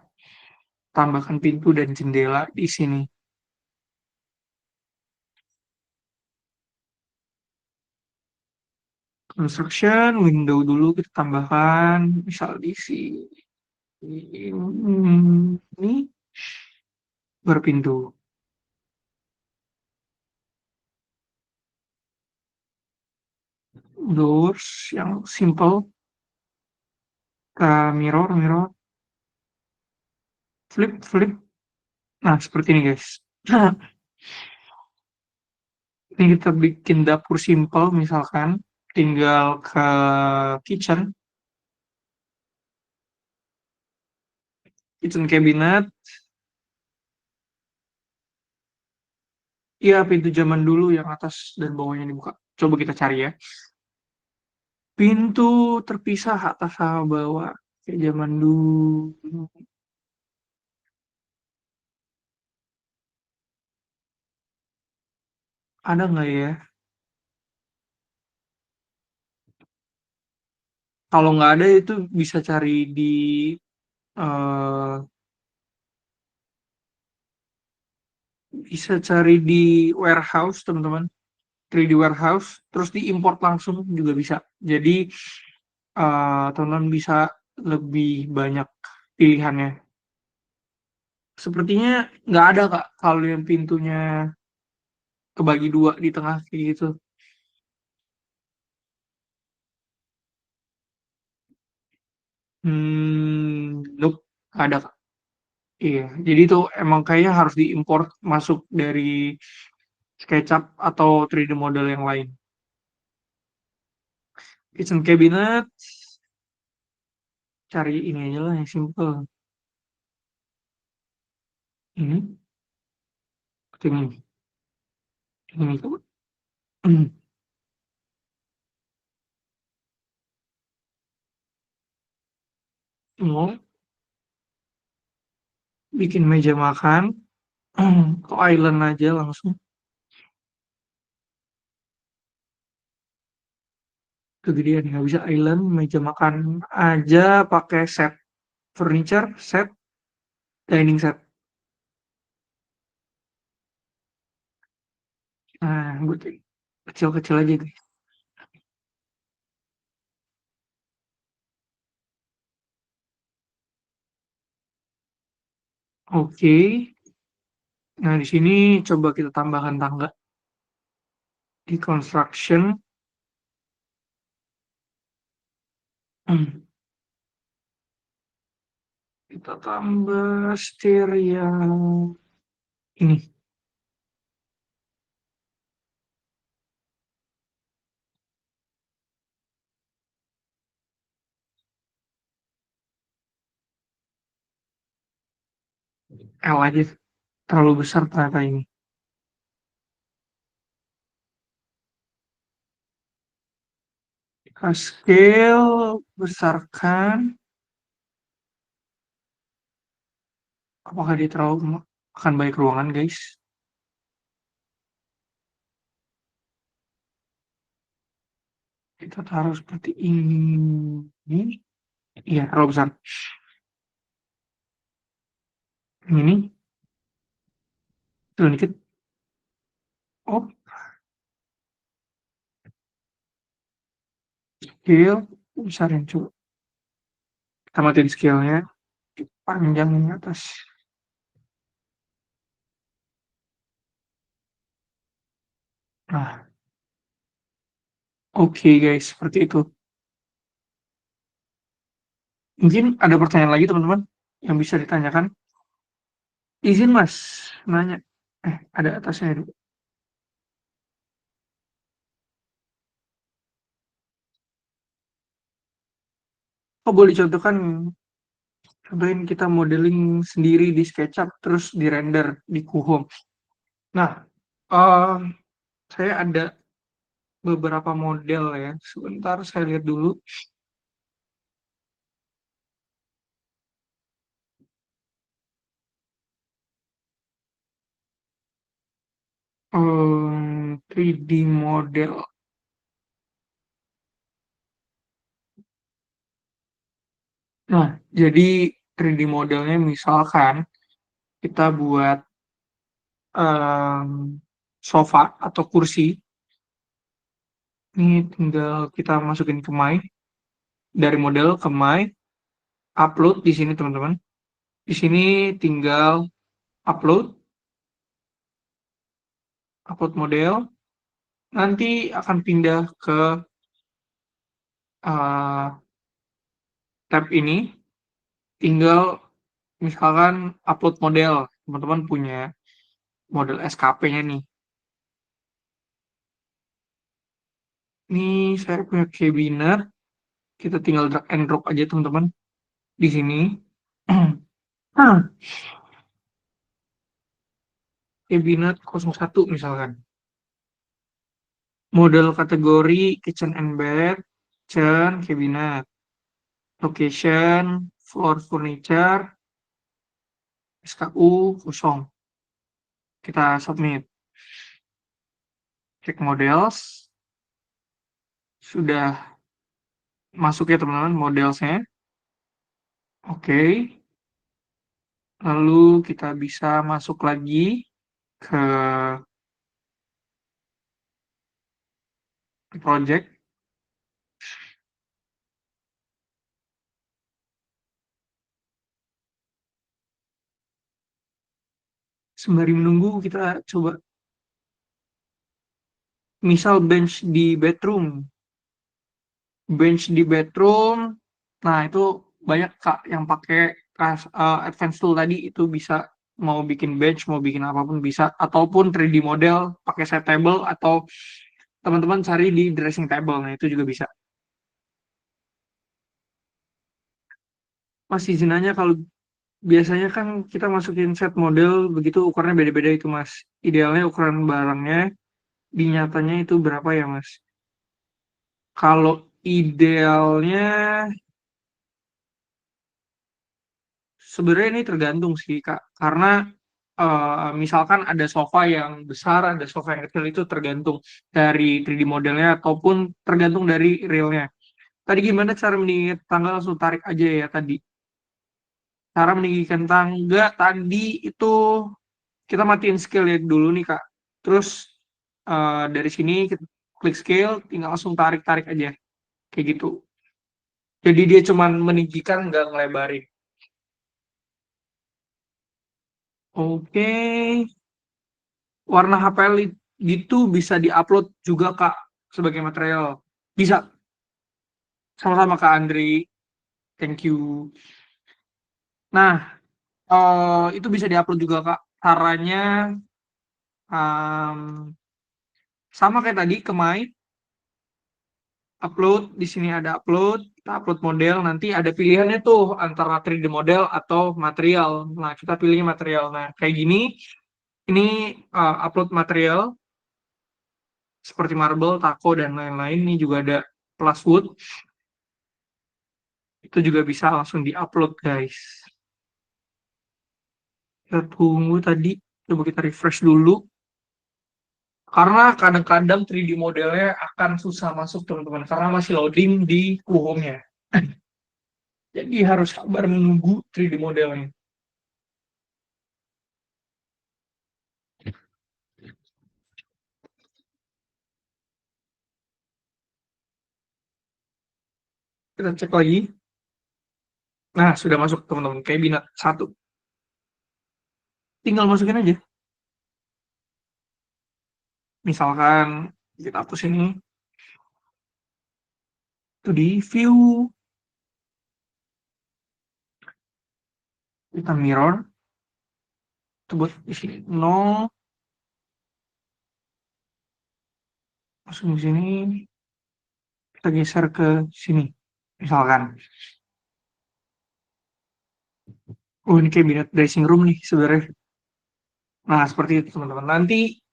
Tambahkan pintu dan jendela di sini. Construction, window dulu kita tambahkan. Misal di sini. Ini berpintu. Doors yang simple. Mirror, mirror. Flip, flip. Nah, seperti ini, guys. Ini kita bikin dapur simple, misalkan. Tinggal ke kitchen cabinet. Iya, pintu zaman dulu yang atas dan bawahnya dibuka. Coba kita cari ya. Pintu terpisah atas sama bawah. Kayak zaman dulu. Ada nggak ya? Kalau nggak ada itu bisa cari di eh, warehouse, teman-teman. 3D warehouse, terus diimport langsung juga bisa. Jadi teman-teman bisa lebih banyak pilihannya. Sepertinya nggak ada, Kak, kalau yang pintunya kebagi dua di tengah kayak gitu. Nope, nggak ada, Kak. Iya, jadi itu emang kayaknya harus diimport masuk dari SketchUp atau 3D model yang lain. Kitchen cabinet, cari ini aja lah yang simple. Ini, ini tuh. Mau bikin meja makan, ke island aja langsung. Kegedean nggak bisa island, meja makan aja pakai set furniture, set dining set. Nah, gue kecil-kecil aja guys. Oke. Nah, di sini coba kita tambahkan tangga di construction. Kita tambah setir yang ini. L aja. Terlalu besar ternyata ini. Kita scale, besarkan. Apakah dia terlalu akan banyak ruangan, guys? Kita taruh seperti ini. Iya, terlalu besar. Ini, turun dikit. Oh, scale. Besarin coba. Kita matiin scale-nya. Panjangin atas. Nah, oke guys, seperti itu. Mungkin ada pertanyaan lagi teman-teman yang bisa ditanyakan. Izin mas, nanya. Ada atasnya dulu. Oh boleh contohkan, contohin kita modeling sendiri di SketchUp, terus di render di Kuhom. Nah, eh, saya ada beberapa model ya. Sebentar saya lihat dulu. 3D model. Nah, jadi 3D modelnya misalkan kita buat em, sofa atau kursi. Ini tinggal kita masukin ke My, dari model ke My, upload di sini teman-teman. Di sini tinggal upload, upload model. Nanti akan pindah ke eh, tab ini. Tinggal misalkan upload model. Teman-teman punya model SKP-nya nih. Ini saya punya cabinet. Kita tinggal drag and drop aja teman-teman di sini. Cabinet 01 misalkan. Model kategori kitchen and bed, kitchen, cabinet. Location, floor furniture, SKU kosong. Kita submit. Cek models. Sudah masuk ya teman-teman modelsnya. Oke. Lalu kita bisa masuk lagi ke project. Sembari menunggu kita coba misal bench di bedroom. Bench di bedroom. Nah, itu banyak Kak yang pakai advanced tool tadi itu bisa mau bikin bench, mau bikin apapun bisa ataupun 3D model pakai set table atau teman-teman cari di dressing table. Nah, itu juga bisa. Mas izin nanya kalau biasanya kan kita masukin set model begitu ukurannya beda-beda itu Mas. Idealnya ukuran barangnya di nyatanya itu berapa ya Mas? Kalau idealnya sebenarnya ini tergantung sih Kak. Karena misalkan ada sofa yang besar, ada sofa yang kecil itu tergantung dari 3D modelnya ataupun tergantung dari realnya. Tadi gimana cara meninggikan tangga langsung tarik aja ya tadi. Cara meninggikan tangga tadi itu kita matiin scale ya dulu nih Kak. Terus dari sini kita klik scale, tinggal langsung tarik-tarik aja. Kayak gitu. Jadi dia cuman meninggikan nggak ngelebarin. Oke. Warna HPL gitu bisa diupload juga Kak sebagai material. Bisa. Sama-sama Kak Andri. Thank you. Nah, itu bisa diupload juga Kak. Caranya em, sama kayak tadi ke My, upload, di sini ada upload, kita upload model, nanti ada pilihannya tuh antara 3D model atau material. Nah, kita pilihnya material. Nah, kayak gini, ini upload material seperti marble, taco, dan lain-lain. Ini juga ada plus wood, itu juga bisa langsung di-upload guys. Kita tunggu tadi, coba kita refresh dulu. Karena kadang-kadang 3D modelnya akan susah masuk teman-teman, karena masih loading di Chrome-nya. Jadi harus sabar menunggu 3D modelnya. Kita cek lagi. Nah, sudah masuk teman-teman. Cabinet satu. Tinggal masukin aja. Misalkan kita hapus ini. Itu di view. Kita mirror. Itu buat di sini. 0. Masuk di sini. Kita geser ke sini. Misalkan. Oh, ini cabinet dressing room nih sebenarnya. Nah, seperti itu teman-teman. Nanti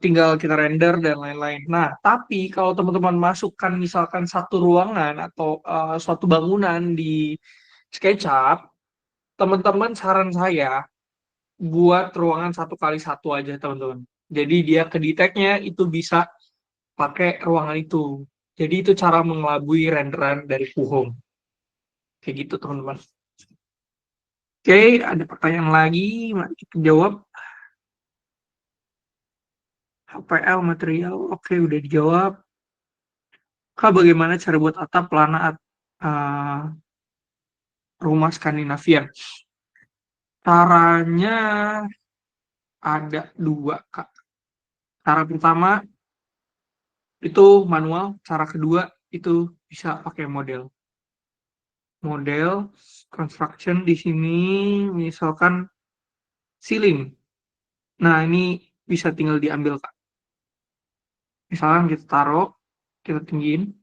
tinggal kita render dan lain-lain. Nah, tapi kalau teman-teman masukkan misalkan satu ruangan atau suatu bangunan di SketchUp, teman-teman saran saya buat ruangan 1x1 aja teman-teman. Jadi dia kedeteknya itu bisa pakai ruangan itu. Jadi itu cara mengelabui renderan dari Puhong. Kayak gitu teman-teman. Oke, ada pertanyaan lagi. Mari kita jawab. HPL material, oke udah dijawab. Kak, bagaimana cara buat atap lana uh, rumah Skandinavian? Caranya ada dua, Kak. Cara pertama itu manual, cara kedua itu bisa pakai model. Model construction di sini misalkan ceiling. Nah, ini bisa tinggal diambil, Kak. Misalkan kita taruh, kita tinggiin.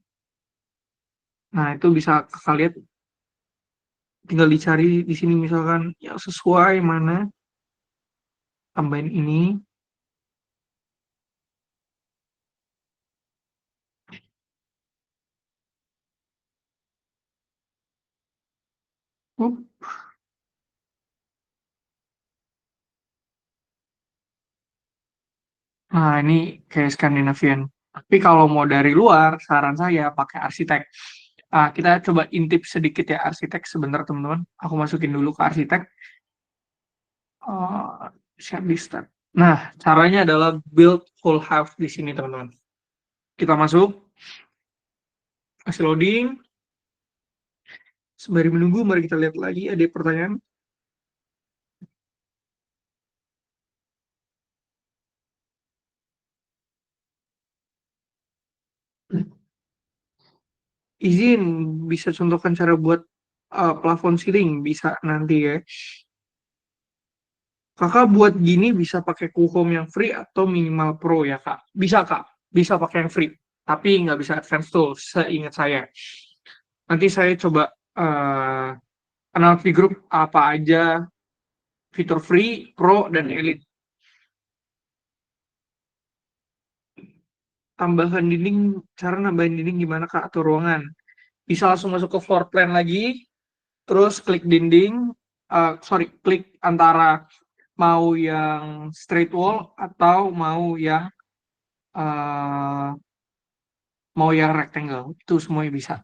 Nah, itu bisa Kakak lihat, tinggal dicari di sini misalkan yang sesuai mana, tambahin ini. Nah, ini kayak Scandinavian. Tapi kalau mau dari luar, saran saya pakai arsitek. Kita coba intip sedikit ya arsitek sebentar teman-teman. Aku masukin dulu ke arsitek. Share this tab. Nah, caranya adalah build whole house di sini teman-teman. Kita masuk, kasih loading. Sembari menunggu, mari kita lihat lagi ada pertanyaan. Izin, bisa contohkan cara buat plafon ceiling? Bisa nanti ya. Kakak buat gini bisa pakai Kuhom yang free atau minimal pro ya kak? Bisa kak, bisa pakai yang free. Tapi nggak bisa advance tool, seingat saya. Nanti saya coba analisis grup apa aja fitur free, pro, dan elite. Tambahan dinding, cara nambahin dinding gimana kak atau ruangan? Bisa langsung masuk ke floor plan lagi, terus klik dinding, klik antara mau yang straight wall atau uh, mau yang rectangle, itu semuanya bisa.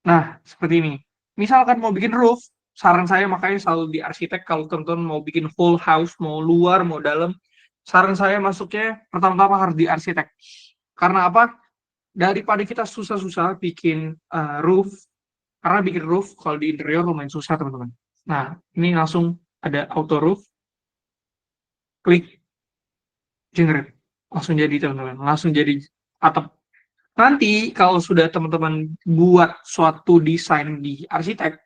Nah, seperti ini. Misalkan mau bikin roof, saran saya makanya selalu di arsitek kalau teman-teman mau bikin whole house, mau luar, mau dalam, saran saya masuknya pertama-tama harus di arsitek. Karena apa? Daripada kita susah-susah bikin roof, karena bikin roof kalau di interior lumayan susah teman-teman. Nah, ini langsung ada auto roof, klik generate, langsung jadi teman-teman, langsung jadi atap. Nanti kalau sudah teman-teman buat suatu desain di arsitek,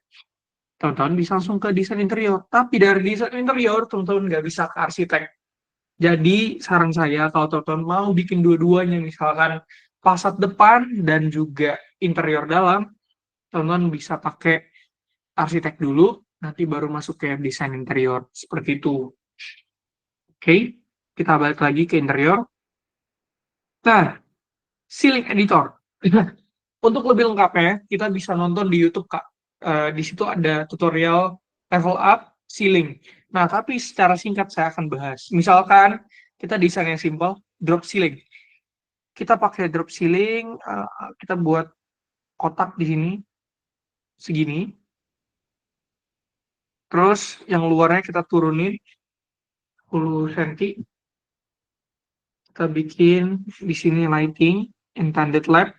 teman-teman bisa langsung ke desain interior. Tapi dari desain interior, teman-teman nggak bisa ke arsitek. Jadi saran saya kalau teman-teman mau bikin dua-duanya, misalkan fasad depan dan juga interior dalam, teman-teman bisa pakai arsitek dulu, nanti baru masuk ke desain interior. Seperti itu. Oke, kita balik lagi ke interior. Nah, ceiling editor. Untuk lebih lengkapnya, kita bisa nonton di YouTube, Kak. Di situ ada tutorial level up ceiling. Nah, tapi secara singkat saya akan bahas. Misalkan kita desain yang simple, drop ceiling. Kita pakai drop ceiling, kita buat kotak di sini, segini. Terus yang luarnya kita turunin 10 cm. Kita bikin di sini lighting, intended lamp.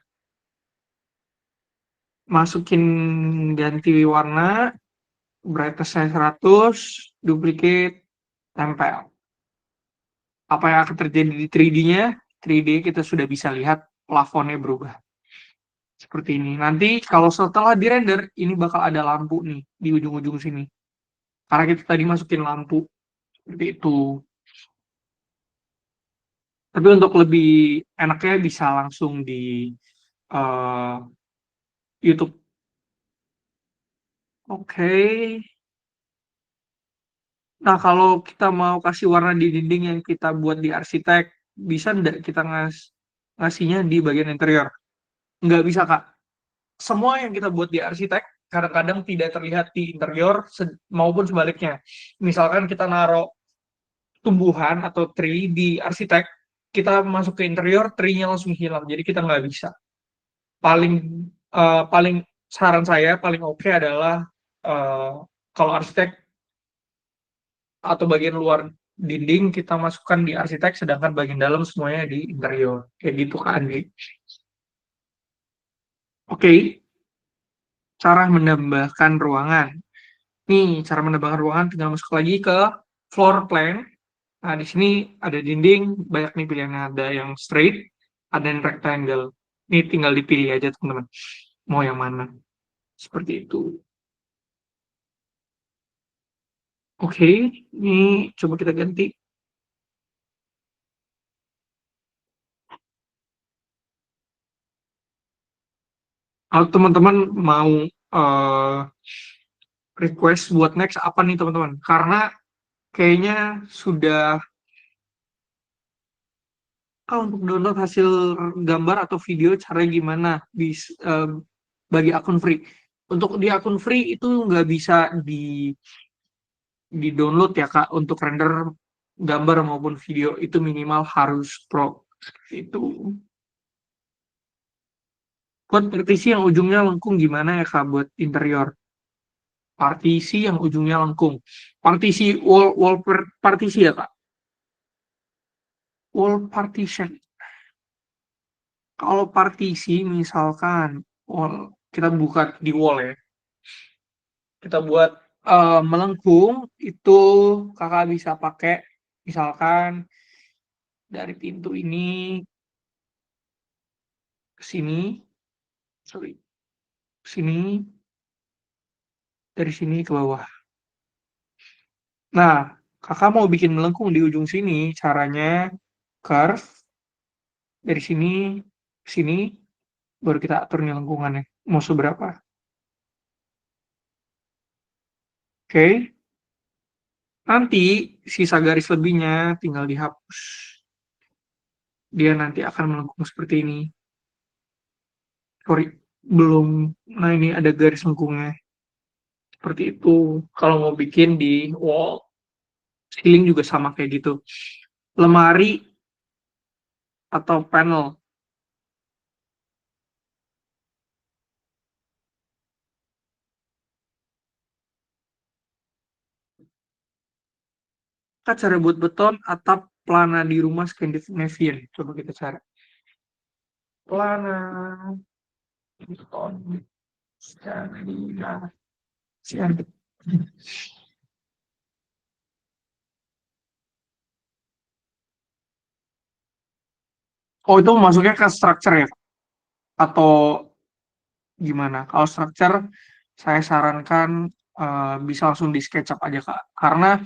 Masukin ganti warna, brightness-nya 100, duplicate, tempel. Apa yang akan terjadi di 3D-nya? 3D kita sudah bisa lihat plafonnya berubah. Seperti ini. Nanti kalau setelah di-render, ini bakal ada lampu nih di ujung-ujung sini. Karena kita tadi masukin lampu. Seperti itu. Tapi untuk lebih enaknya bisa langsung di uh, YouTube. Oke. Nah, kalau kita mau kasih warna di dinding yang kita buat di arsitek, bisa nggak kita ngasihnya di bagian interior? Nggak bisa, Kak. Semua yang kita buat di arsitek, kadang-kadang tidak terlihat di interior, maupun sebaliknya. Misalkan kita naruh tumbuhan atau tree di arsitek, kita masuk ke interior, tree-nya langsung hilang. Jadi kita nggak bisa. Paling paling saran saya paling oke adalah eh, kalau arsitek atau bagian luar dinding kita masukkan di arsitek, sedangkan bagian dalam semuanya di interior. Kayak gitu kan, Andi. Oke, cara menambahkan ruangan. Nih, cara menambahkan ruangan tinggal masuk lagi ke floor plan. Nah, di sini ada dinding, banyak nih pilihannya. Ada yang straight, ada yang rectangle. Ini tinggal dipilih aja, teman-teman. Mau yang mana? Seperti itu. Oke, ini coba kita ganti. Kalau teman-teman mau eh, request buat next apa nih, teman-teman? Karena kayaknya sudah, untuk download hasil gambar atau video caranya gimana bagi akun free. Untuk di akun free itu nggak bisa di download ya, Kak. Untuk render gambar maupun video itu minimal harus pro. Itu buat partisi yang ujungnya lengkung gimana ya, Kak, buat interior. Partisi yang ujungnya lengkung. Partisi wall partisi ya, Kak. Wall partition. Kalau partisi misalkan wall, kita buka di wall ya. Kita buat melengkung itu, kakak bisa pakai misalkan dari pintu ini ke sini, sorry, sini, dari sini ke bawah. Nah, kakak mau bikin melengkung di ujung sini, caranya curve dari sini ke sini, baru kita atur nih lengkungannya mau seberapa. Oke, nanti sisa garis lebihnya tinggal dihapus. Dia nanti akan melengkung seperti ini. Sorry, belum. Nah, ini ada garis lengkungnya. Seperti itu. Kalau mau bikin di wall, ceiling juga sama kayak gitu. Lemari atau panel. Kita cara buat beton atap pelana di rumah Scandinavian. Coba kita cari. Pelana beton Scandinavian. Oh, itu masuknya ke structure ya? Atau gimana? Kalau structure, saya sarankan bisa langsung di SketchUp aja Kak. Karena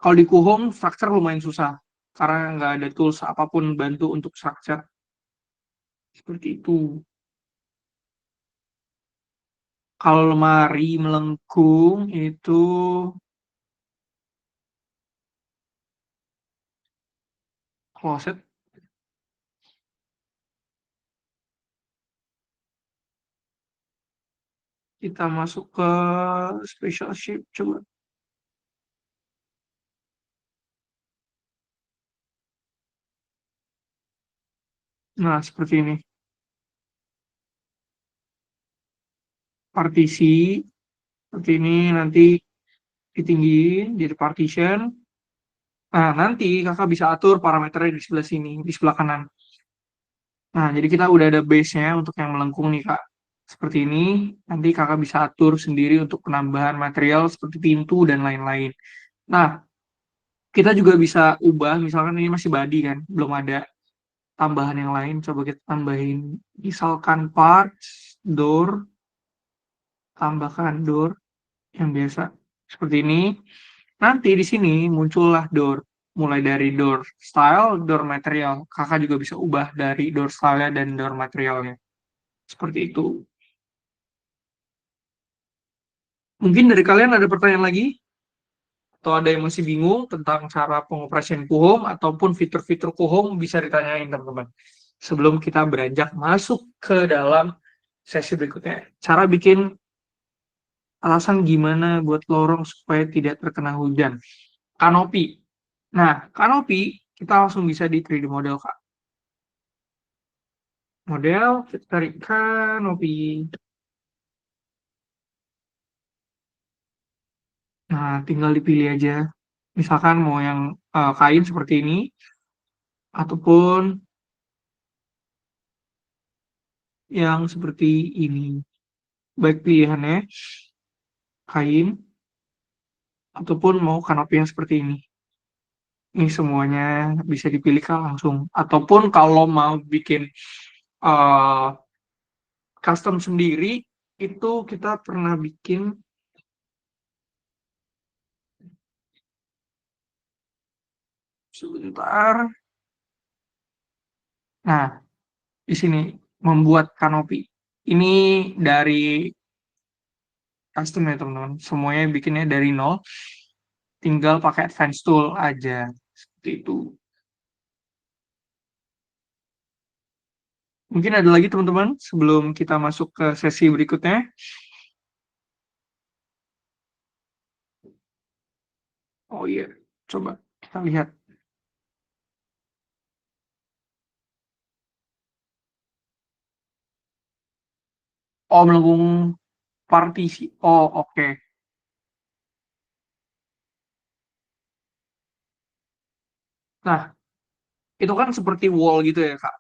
kalau di Kuhom structure lumayan susah karena nggak ada tools apapun bantu untuk structure seperti itu. Kalau lemari melengkung itu closet, kita masuk ke special shape coba. Nah, seperti ini. Partisi seperti ini nanti ditinggiin jadi partition. Nah, nanti kakak bisa atur parameternya di sebelah sini, di sebelah kanan. Nah, jadi kita udah ada base-nya untuk yang melengkung nih, Kak. Seperti ini, nanti kakak bisa atur sendiri untuk penambahan material seperti pintu dan lain-lain. Nah, kita juga bisa ubah, misalkan ini masih body kan, belum ada tambahan yang lain. Coba kita tambahin, misalkan parts, door, tambahkan door yang biasa. Seperti ini. Nanti di sini muncullah door. Mulai dari door style, door material. Kakak juga bisa ubah dari door style dan door materialnya. Seperti itu. Mungkin dari kalian ada pertanyaan lagi? Atau ada yang masih bingung tentang cara pengoperasian Kuhom ataupun fitur-fitur Kuhom bisa ditanyain teman-teman. Sebelum kita beranjak masuk ke dalam sesi berikutnya. Cara bikin alasan gimana buat lorong supaya tidak terkena hujan. Kanopi. Nah, kanopi kita langsung bisa di 3D model, Kak. Model, kita tarik kanopi. Nah, tinggal dipilih aja. Misalkan mau yang kain seperti ini, ataupun yang seperti ini. Baik pilihannya, kain, ataupun mau kanopi yang seperti ini. Ini semuanya bisa dipilih Kak langsung. Ataupun kalau mau bikin uh, custom sendiri, itu kita pernah bikin sebentar. Nah, di sini membuat kanopi. Ini dari custom ya teman-teman. Semuanya bikinnya dari nol. Tinggal pakai advance tool aja. Seperti itu. Mungkin ada lagi teman-teman sebelum kita masuk ke sesi berikutnya. Oh iya, coba kita lihat. Oh, melengkung partisi. Oh, oke. Nah, itu kan seperti wall gitu ya, Kak.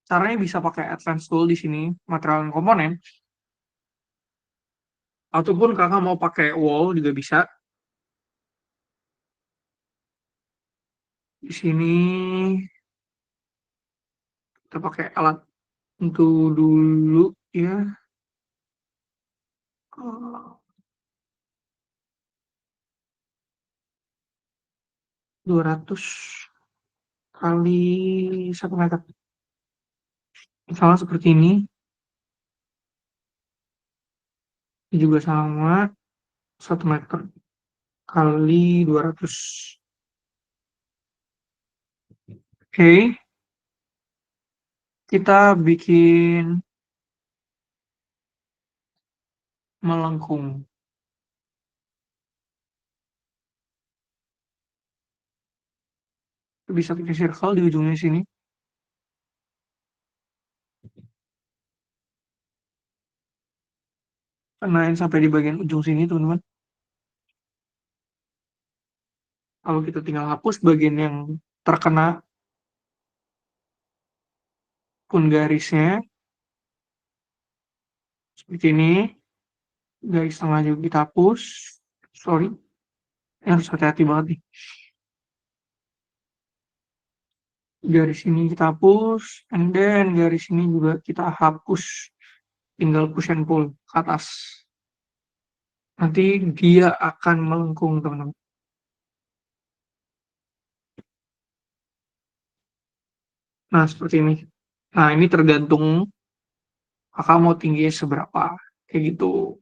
Caranya bisa pakai advance tool di sini, material dan komponen, ataupun kakak mau pakai wall juga bisa. Di sini kita pakai alat untuk dulu ya. Eh, 200 kali 1 meter. Misalnya seperti ini, ini juga sama 1 meter kali 200. Oke, kita bikin melengkung. Bisa pakai circle di ujungnya sini. Kenain sampai di bagian ujung sini, teman-teman. Kalau kita tinggal hapus bagian yang terkena pun garisnya, seperti ini. Garis tengah juga kita hapus. Sorry, ini harus hati-hati banget nih. Garis ini kita hapus, and then garis ini juga kita hapus. Tinggal push and pull ke atas. nanti dia akan melengkung, teman-teman. Nah, seperti ini. Nah, ini tergantung kakak mau tingginya seberapa. Kayak gitu.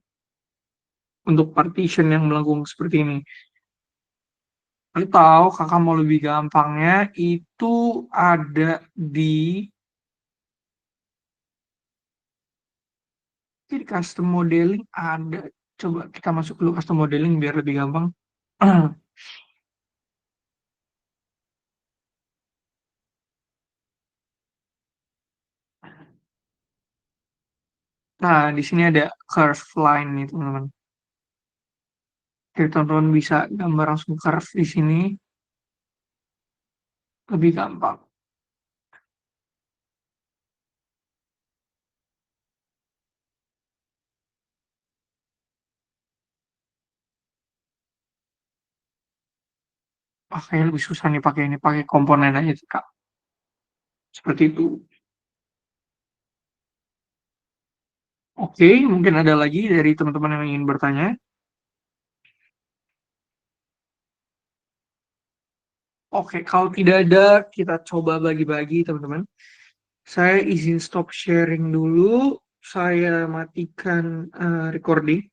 Untuk partition yang melengkung seperti ini. Atau kakak mau lebih gampangnya, itu ada di, di custom modeling ada. Coba kita masuk dulu custom modeling biar lebih gampang. Nah, di sini ada curve line nih, teman-teman. Jadi teman-teman bisa gambar langsung curve di sini, lebih gampang. Ah, kayaknya lebih susah nih pakai ini, pakai komponen aja, Kak. Seperti itu. Oke, mungkin ada lagi dari teman-teman yang ingin bertanya. Oke, kalau tidak ada, kita coba bagi-bagi, teman-teman. Saya izin stop sharing dulu. Saya matikan recording.